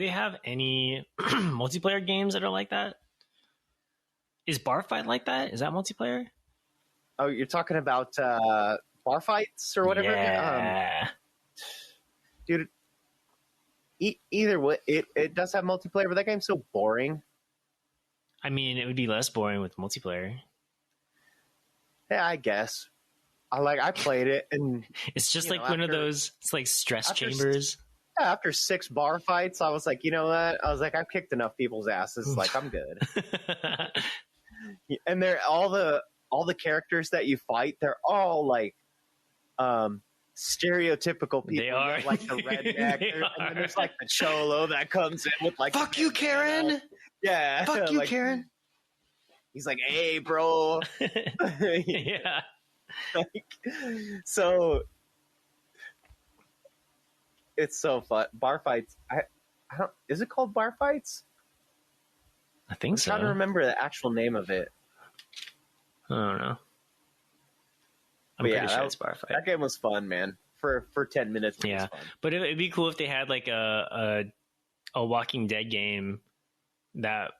have any multiplayer games that are like that? Is Bar Fight like that? Is that multiplayer? Oh, you're talking about bar fights or whatever? Yeah. Dude, either way, it does have multiplayer, but that game's so boring. I mean, it would be less boring with multiplayer. Yeah, I guess. I played it, and it's just like one of those. It's like stress chambers. After 6 bar fights, I was like, you know what? I was like, I've kicked enough people's asses. Like, I'm good. And they're all the characters that you fight. They're all like stereotypical people. They are like the redneck, and then there's like the cholo that comes in with like, "Fuck you, Karen." Yeah, fuck you, Karen. He's like, "Hey, bro." Yeah. So it's so fun. Bar fights. I don't. Is it called bar fights? I think so. I'm trying to remember the actual name of it. I don't know. I'm pretty sure it's Bar Fight. That game was fun, man. For 10 minutes. It was fun. But it'd be cool if they had like a Walking Dead game that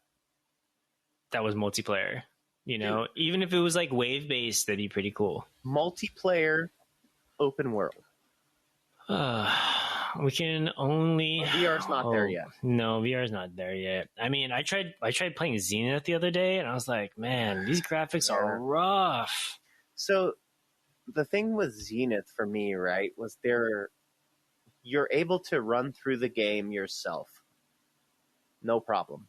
was multiplayer. Even if it was like wave based, that'd be pretty cool. Multiplayer, open world. We can only. VR's not there yet. No, VR's not there yet. I mean, I tried playing Zenith the other day, and I was like, man, these graphics are rough. So the thing with Zenith for me, right, was you're able to run through the game yourself. No problem.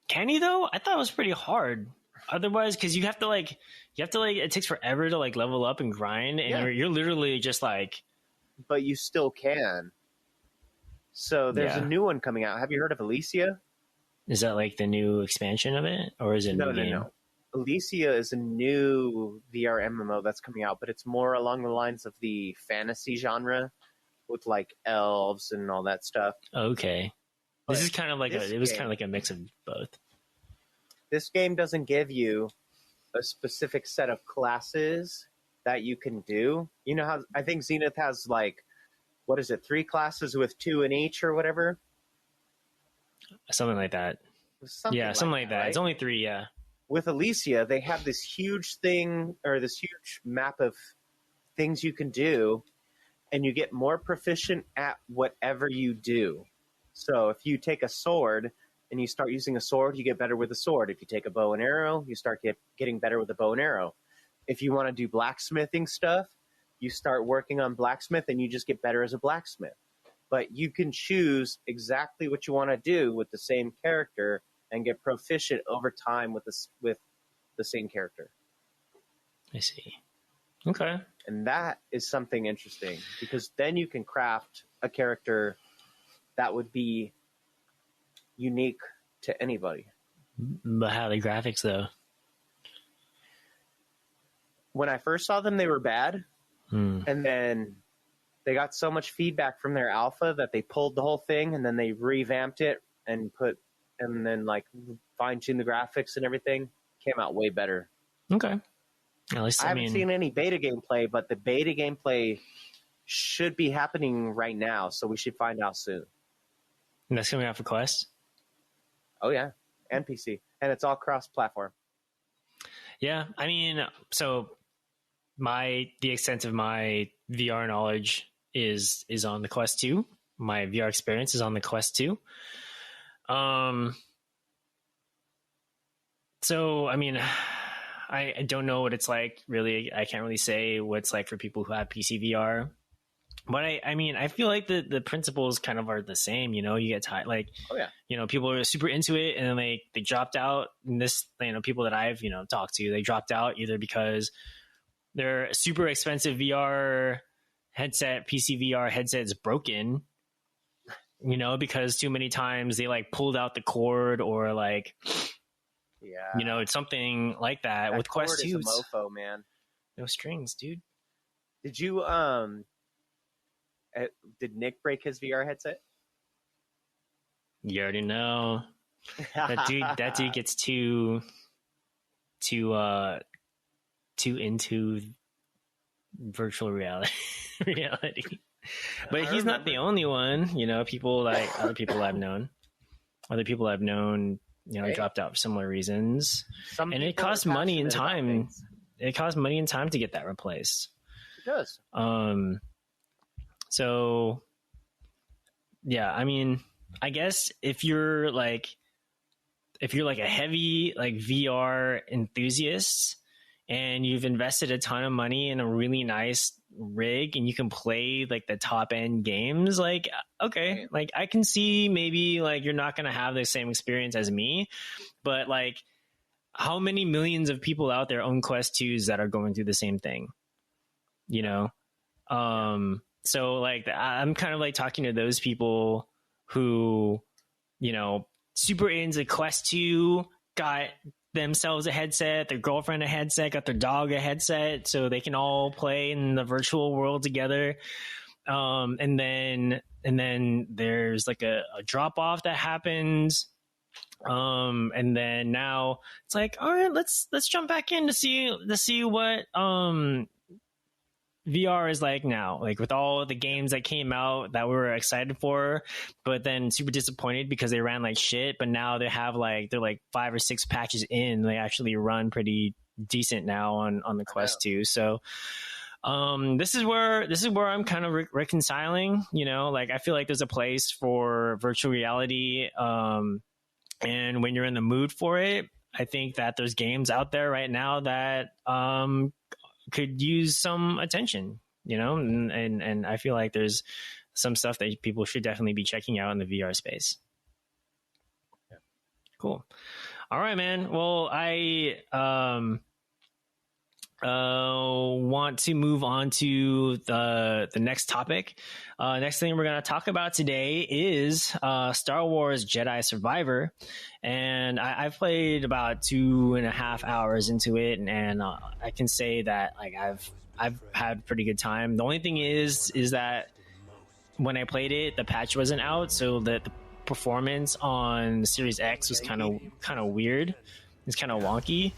Can you though? I thought it was pretty hard. Otherwise, because you have to it takes forever to like level up and grind, and you're literally just like. But you still can. So there's a new one coming out. Have you heard of Alicia? Is that like the new expansion of it, or is it a new game? No. Elysia is a new VR MMO that's coming out, but it's more along the lines of the fantasy genre with like elves and all that stuff. Okay. But This is kind of like this it was game- kind of like a mix of both. This game doesn't give you a specific set of classes that you can do. You know how I think Zenith has like, what is it, 3 classes with 2 in each or whatever? Something like that. Something like that. right? It's only 3, yeah. With Elysia, they have this huge thing, or this huge map of things you can do, and you get more proficient at whatever you do. So if you take a sword and you start using a sword, you get better with a sword. If you take a bow and arrow, you start getting better with a bow and arrow. If you want to do blacksmithing stuff, you start working on blacksmith and you just get better as a blacksmith. But you can choose exactly what you want to do with the same character and get proficient over time with the same character. I see. Okay. And that is something interesting because then you can craft a character that would be unique to anybody. But how are the graphics, though? When I first saw them, they were bad. And then they got so much feedback from their alpha that they pulled the whole thing and then they revamped it and then like fine-tuned the graphics and everything. Came out way better. Okay. At least, I haven't seen any beta gameplay, but the beta gameplay should be happening right now, so we should find out soon. And that's coming out for Quest? Oh, yeah. And PC. And it's all cross-platform. Yeah. I mean, so the extent of my VR knowledge is on the Quest 2. My VR experience is on the Quest 2. So, I mean, I don't know what it's like, really. I can't really say what it's like for people who have PC VR. But I mean, I feel like the principles kind of are the same, you know, you get tired, like, Oh, yeah. you know, people are super into it and then they dropped out. And this, you know, people that I've, you know, talked to, they dropped out either because their super expensive VR headset, PC VR headset is broken, you know, because too many times they like pulled out the cord or like, Yeah. you know, it's something like that with cord Quest is 2. a mofo, man. No strings, dude. Did you, did Nick break his VR headset? You already know. That dude gets too into virtual reality. But he's not the only one, you know, other people I've known, you know, dropped out for similar reasons. And it costs money and time. It costs money and time to get that replaced. It does. So yeah, I mean, I guess if you're like a heavy like VR enthusiast and you've invested a ton of money in a really nice rig and you can play like the top end games, like, okay, like I can see maybe like you're not going to have the same experience as me, but like how many millions of people out there own Quest 2s that are going through the same thing, you know? So like I'm kind of like talking to those people who, you know, super into Quest 2, got themselves a headset, their girlfriend a headset, got their dog a headset, so they can all play in the virtual world together. And then there's like a drop off that happens. And then now it's like, all right, let's jump back in to see what VR is like now, like with all the games that came out that we were excited for, but then super disappointed because they ran like shit. But now they're like 5 or 6 patches in, they actually run pretty decent now on the Quest 2. So this is where I'm kind of reconciling, you know, like I feel like there's a place for virtual reality, and when you're in the mood for it, I think that there's games out there right now that could use some attention, you know, and I feel like there's some stuff that people should definitely be checking out in the VR space. Yeah. Cool. All right, man. Well, I want to move on to the next topic. Next thing we're going to talk about today is Star Wars Jedi Survivor, and I've played about 2.5 hours into it, and I can say that like I've had a pretty good time. The only thing is that when I played it, the patch wasn't out, so that the performance on Series X was kind of weird. It's kind of wonky.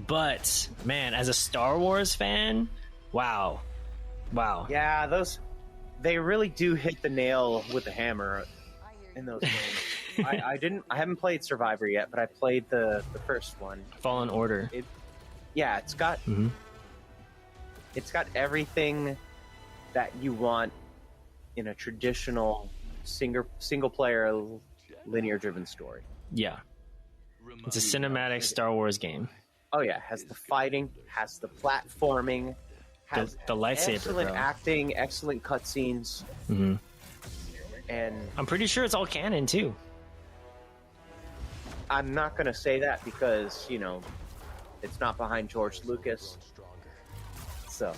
But man, as a Star Wars fan, wow. Yeah, they really do hit the nail with the hammer in those games. I haven't played Survivor yet, but I played the first one, Fallen Order. It's got everything that you want in a traditional single player linear driven story. Yeah, it's a cinematic Star Wars game. Oh yeah, has the fighting, has the platforming, has the lightsaber, excellent bro. acting, excellent cutscenes, and I'm pretty sure it's all canon too. I'm not going to say that because it's not behind George Lucas. So,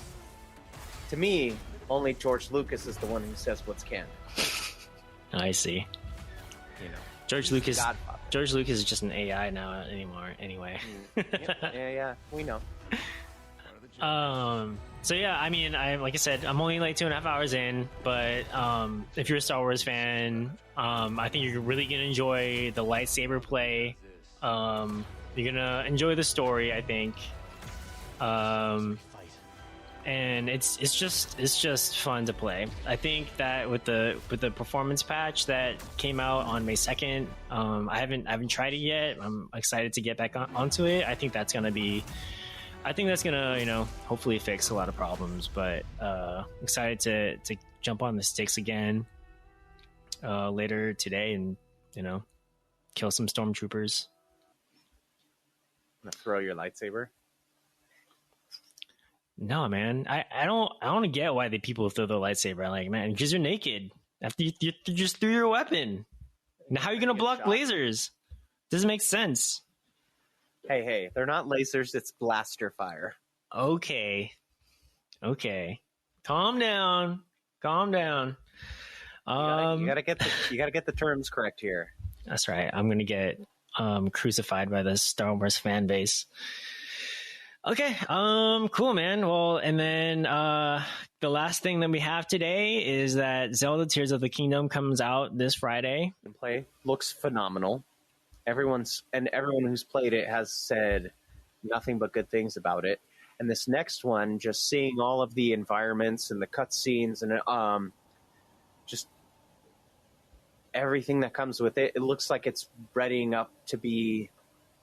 to me, only George Lucas is the one who says what's canon. I see. George Lucas. Godfather. George Lucas is just an AI now anymore. Anyway. Yeah, we know. So yeah, I mean, like I said, I'm only like 2.5 hours in, but if you're a Star Wars fan, I think you're really gonna enjoy the lightsaber play. You're gonna enjoy the story, I think. And it's just fun to play. I think that with the performance patch that came out on May 2nd, I haven't tried it yet. I'm excited to get back onto it. I think that's gonna hopefully fix a lot of problems. But excited to jump on the sticks again later today and kill some stormtroopers. Throw your lightsaber. No, man, I don't get why the people throw the lightsaber. I'm like, man, because you're naked. After you just threw your weapon. Now how are you gonna block lasers? Doesn't make sense. Hey, they're not lasers. It's blaster fire. Okay. Calm down. You gotta get the terms correct here. That's right. I'm gonna get crucified by the Star Wars fan base. Okay, cool, man. Well, and then the last thing that we have today is that Zelda Tears of the Kingdom comes out this Friday. And play looks phenomenal. Everyone who's played it has said nothing but good things about it. And this next one, just seeing all of the environments and the cutscenes and just everything that comes with it, it looks like it's readying up to be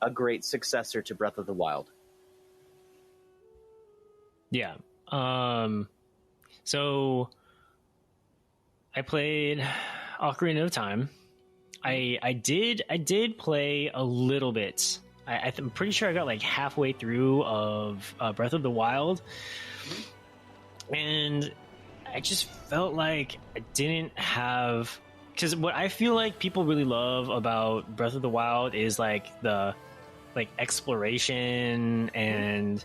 a great successor to Breath of the Wild. Yeah. So I played Ocarina of Time. I did play a little bit. I'm pretty sure I got like halfway through of Breath of the Wild, and I just felt like I didn't have, because what I feel like people really love about Breath of the Wild is like the exploration and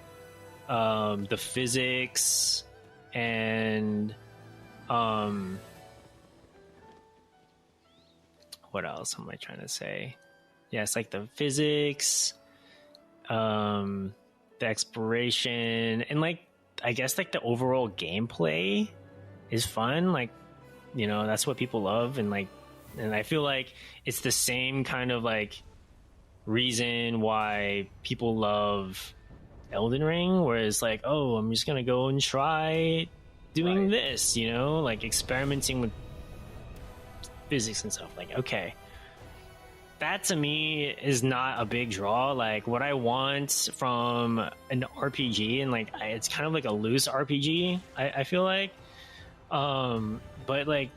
the physics and what else am I trying to say? Yeah, it's like the physics, the exploration, and like I guess like the overall gameplay is fun. Like, that's what people love, and I feel like it's the same kind of like reason why people love Elden Ring, where it's like, oh, I'm just gonna go and try doing this, like experimenting with physics and stuff. Like, okay, that to me is not a big draw. Like, what I want from an RPG, and like it's kind of like a loose RPG, I feel like, but like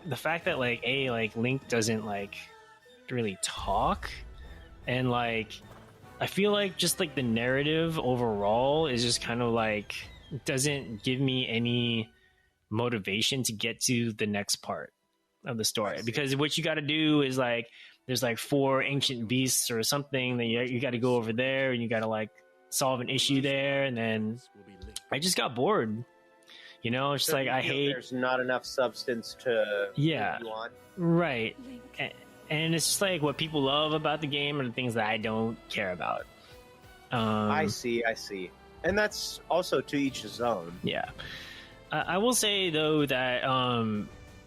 the fact that like Link doesn't like really talk, and like I feel like just like the narrative overall is just kind of like doesn't give me any motivation to get to the next part of the story, because what you got to do is like there's like 4 ancient beasts or something that you got to go over there, and you got to like solve an issue there, and then I just got bored. You know, it's just like I hate. There's not enough substance to move you on. Right. And it's just like what people love about the game and the things that I don't care about. I see. And that's also to each his own. Yeah. I will say, though, that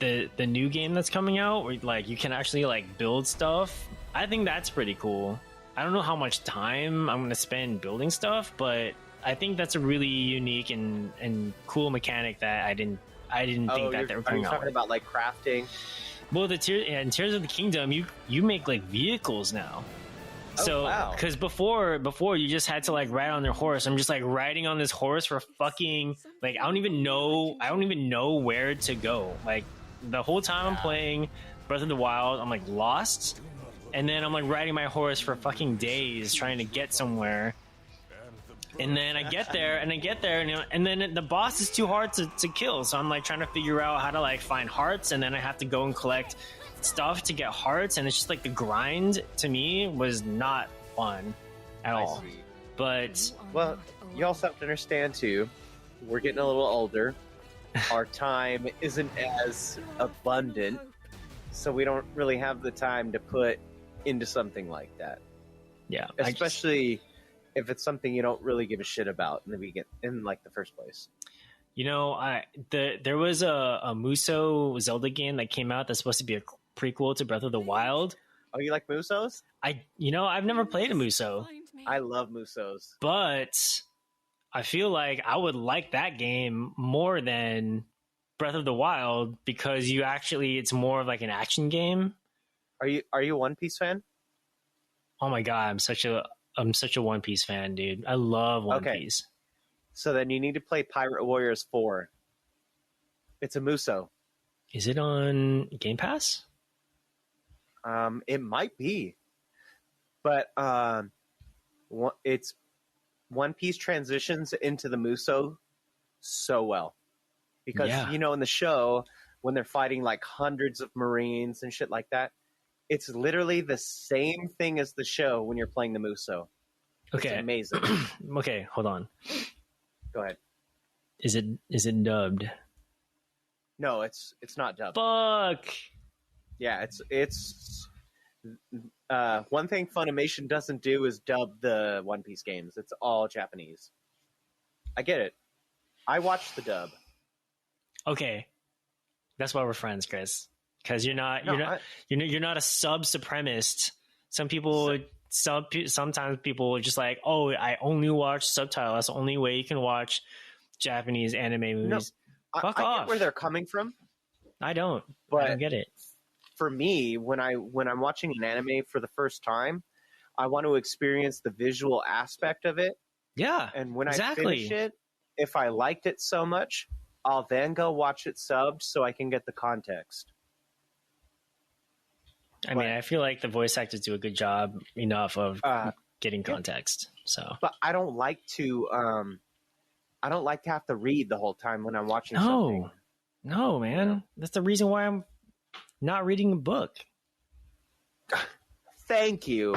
the new game that's coming out, where like you can actually like build stuff, I think that's pretty cool. I don't know how much time I'm going to spend building stuff, but I think that's a really unique and cool mechanic that I didn't think that they were coming out. Are you talking about like crafting? Well, in Tears of the Kingdom, you make like vehicles now. So, because before you just had to like ride on their horse. I'm just like riding on this horse for fucking like I don't even know where to go. Like the whole time I'm playing Breath of the Wild, I'm like lost, and then I'm like riding my horse for fucking days trying to get somewhere. And then I get there, and then the boss is too hard to kill. So I'm like trying to figure out how to like find hearts, and then I have to go and collect stuff to get hearts, and it's just like the grind to me was not fun at all. But well, you also have to understand too, we're getting a little older. Our time isn't as abundant, so we don't really have the time to put into something like that. Yeah, especially if it's something you don't really give a shit about in like the first place. You know, there was a Muso Zelda game that came out that's supposed to be a prequel to Breath of the Wild. Oh, you like Musos? I've never played a Muso. I love Musos. But I feel like I would like that game more than Breath of the Wild because it's more of like an action game. Are you a One Piece fan? Oh my god, I'm such a One Piece fan, dude. I love One Piece. So then you need to play Pirate Warriors 4. It's a Muso. Is it on Game Pass? It might be. But it's One Piece transitions into the Muso so well. Because, in the show, when they're fighting like hundreds of Marines and shit like that, it's literally the same thing as the show when you're playing the Muso. Okay. It's amazing. Okay, hold on. Go ahead. Is it dubbed? No, it's not dubbed. Fuck. Yeah, it's one thing Funimation doesn't do is dub the One Piece games. It's all Japanese. I get it. I watched the dub. Okay, that's why we're friends, Chris. Because you're not a sub supremacist. Sometimes people are just like, oh, I only watch subtitles. That's the only way you can watch Japanese anime movies. No, Fuck I off. get where they're coming from. I don't get it. For me, when I'm watching an anime for the first time, I want to experience the visual aspect of it. Yeah, and when I finish it, if I liked it so much, I'll then go watch it subbed so I can get the context. I mean, I feel like the voice actors do a good job enough of getting context. So, but I don't like to. I don't like to have to read the whole time when I'm watching something. No, man. That's the reason why I'm not reading a book. Thank you.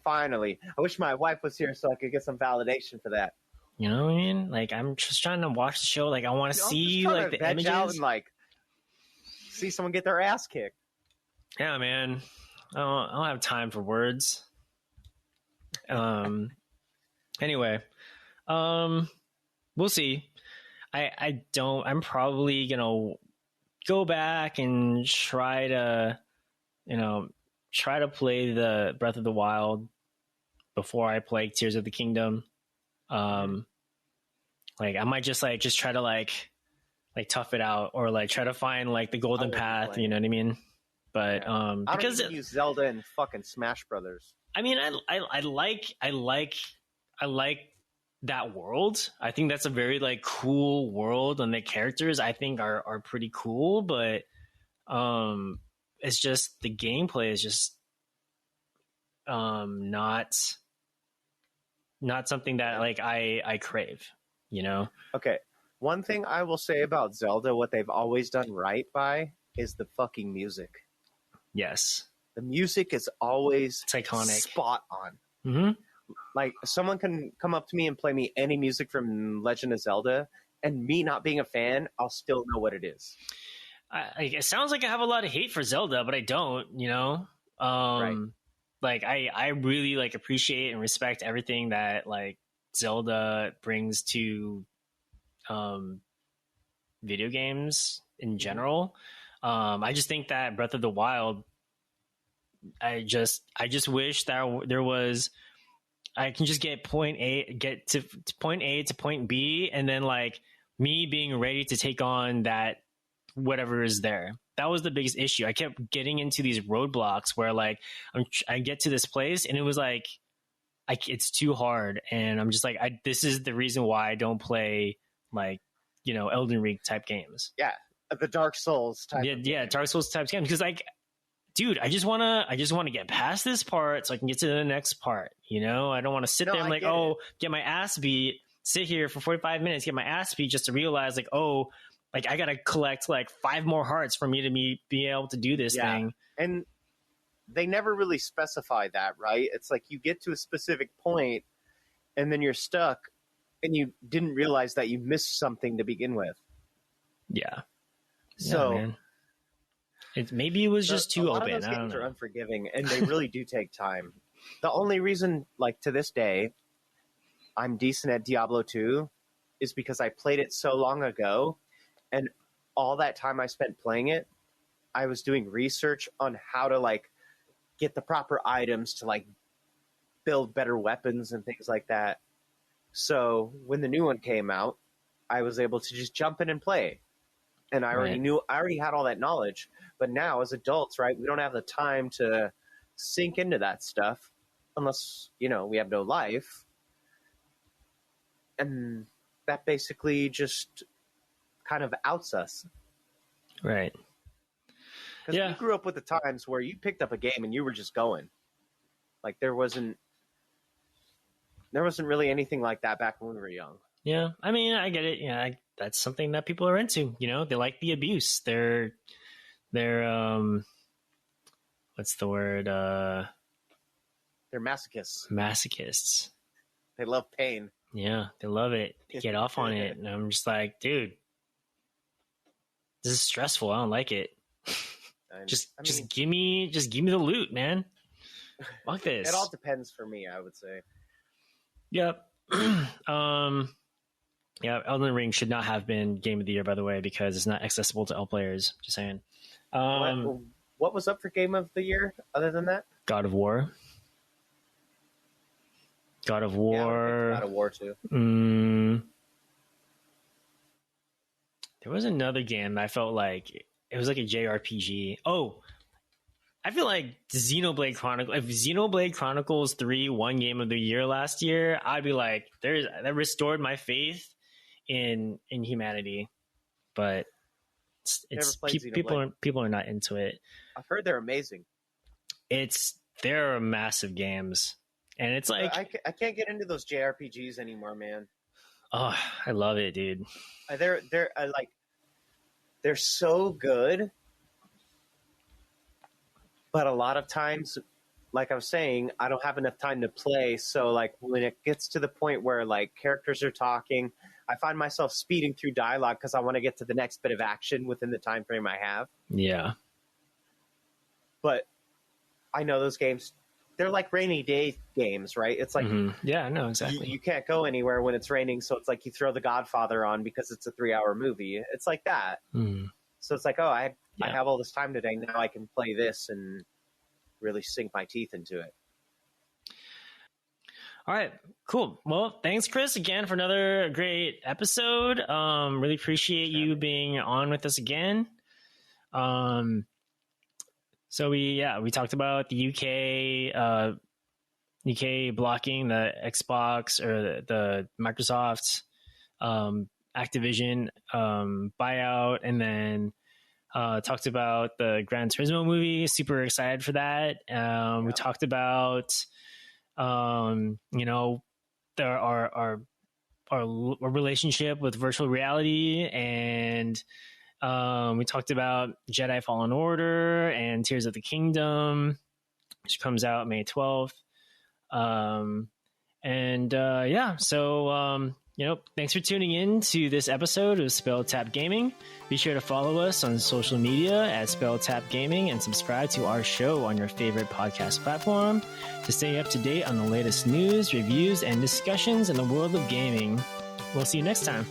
Finally. I wish my wife was here so I could get some validation for that. You know what I mean? Like, I'm just trying to watch the show. Like, I want to see like the images out and like see someone get their ass kicked. Yeah, man. I don't have time for words. Anyway, we'll see. I'm probably gonna go back and try to play the Breath of the Wild before I play Tears of the Kingdom. Like I might just try to like tough it out or like try to find like the golden path. You know what I mean? But because I don't use Zelda and fucking Smash Brothers. I mean, I like that world. I think that's a very like cool world, and the characters I think are pretty cool. But it's just the gameplay is just not something that like I crave. Okay. One thing I will say about Zelda, what they've always done right by is the fucking music. Yes. The music is always iconic. Spot on. Mm-hmm. Like, someone can come up to me and play me any music from Legend of Zelda, and me not being a fan, I'll still know what it is. It sounds like I have a lot of hate for Zelda, but I don't, Right. Like I really like appreciate and respect everything that like Zelda brings to video games in general. I just think that Breath of the Wild, I just wish that there was, I can just get get to point A to point B, and then like me being ready to take on that whatever is there. That was the biggest issue. I kept getting into these roadblocks where like I get to this place and it was like it's too hard, and I'm just like this is the reason why I don't play like Elden Ring type games. Yeah, the Dark Souls type. Yeah, Dark Souls type games, because like, dude, I just want to get past this part so I can get to the next part. I don't want to sit there and like, get my ass beat, sit here for 45 minutes, get my ass beat just to realize like, like I got to collect like 5 more hearts for me to be able to do this thing. And they never really specify that, right? It's like you get to a specific point and then you're stuck and you didn't realize that you missed something to begin with. Yeah. So maybe it was just too open. Those games are unforgiving, and they really do take time. The only reason, like to this day, I'm decent at Diablo 2 is because I played it so long ago, and all that time I spent playing it, I was doing research on how to like get the proper items to like build better weapons and things like that. So when the new one came out, I was able to just jump in and play. And I already had all that knowledge. But now as adults, right, we don't have the time to sink into that stuff unless, we have no life. And that basically just kind of outs us. Right. Because we grew up with the times where you picked up a game and you were just going. Like there wasn't really anything like that back when we were young. Yeah, I mean, I get it. Yeah, that's something that people are into. They like the abuse. They're what's the word? They're masochists. Masochists. They love pain. Yeah, they love it. They get off on it, and I'm just like, dude, this is stressful. I don't like it. Just give me the loot, man. Fuck this. It all depends for me, I would say. Yep. Yeah, Elden Ring should not have been Game of the Year, by the way, because it's not accessible to all players. Just saying. What was up for Game of the Year other than that? God of War. God of War. God of War too. There was another game that I felt like it was like a JRPG. Oh, I feel like Xenoblade Chronicles. If Xenoblade Chronicles 3 won Game of the Year last year, I'd be like, that restored my faith in humanity. But it's people are not into it. I've heard they're amazing. They're massive games, and it's like I can't get into those JRPGs anymore, man. Oh, I love it, dude. They're so good. But a lot of times, like I was saying, I don't have enough time to play. So like when it gets to the point where like characters are talking, I find myself speeding through dialogue because I want to get to the next bit of action within the time frame I have. Yeah. But I know those games, they're like rainy day games, right? It's like, yeah, no, exactly. You can't go anywhere when it's raining. So it's like you throw The Godfather on because it's a 3-hour movie. It's like that. So it's like, I have all this time today. Now I can play this and really sink my teeth into it. All right, cool. Well, thanks, Chris, again for another great episode. Really appreciate you being on with us again. So we talked about the UK blocking the Xbox or the Microsoft Activision buyout, and then talked about the Gran Turismo movie. Super excited for that. We talked about our relationship with virtual reality, and we talked about Jedi Fallen Order and Tears of the Kingdom, which comes out May 12th. And so thanks for tuning in to this episode of Spell Tap Gaming. Be sure to follow us on social media at Spell Tap Gaming and subscribe to our show on your favorite podcast platform to stay up to date on the latest news, reviews, and discussions in the world of gaming. We'll see you next time.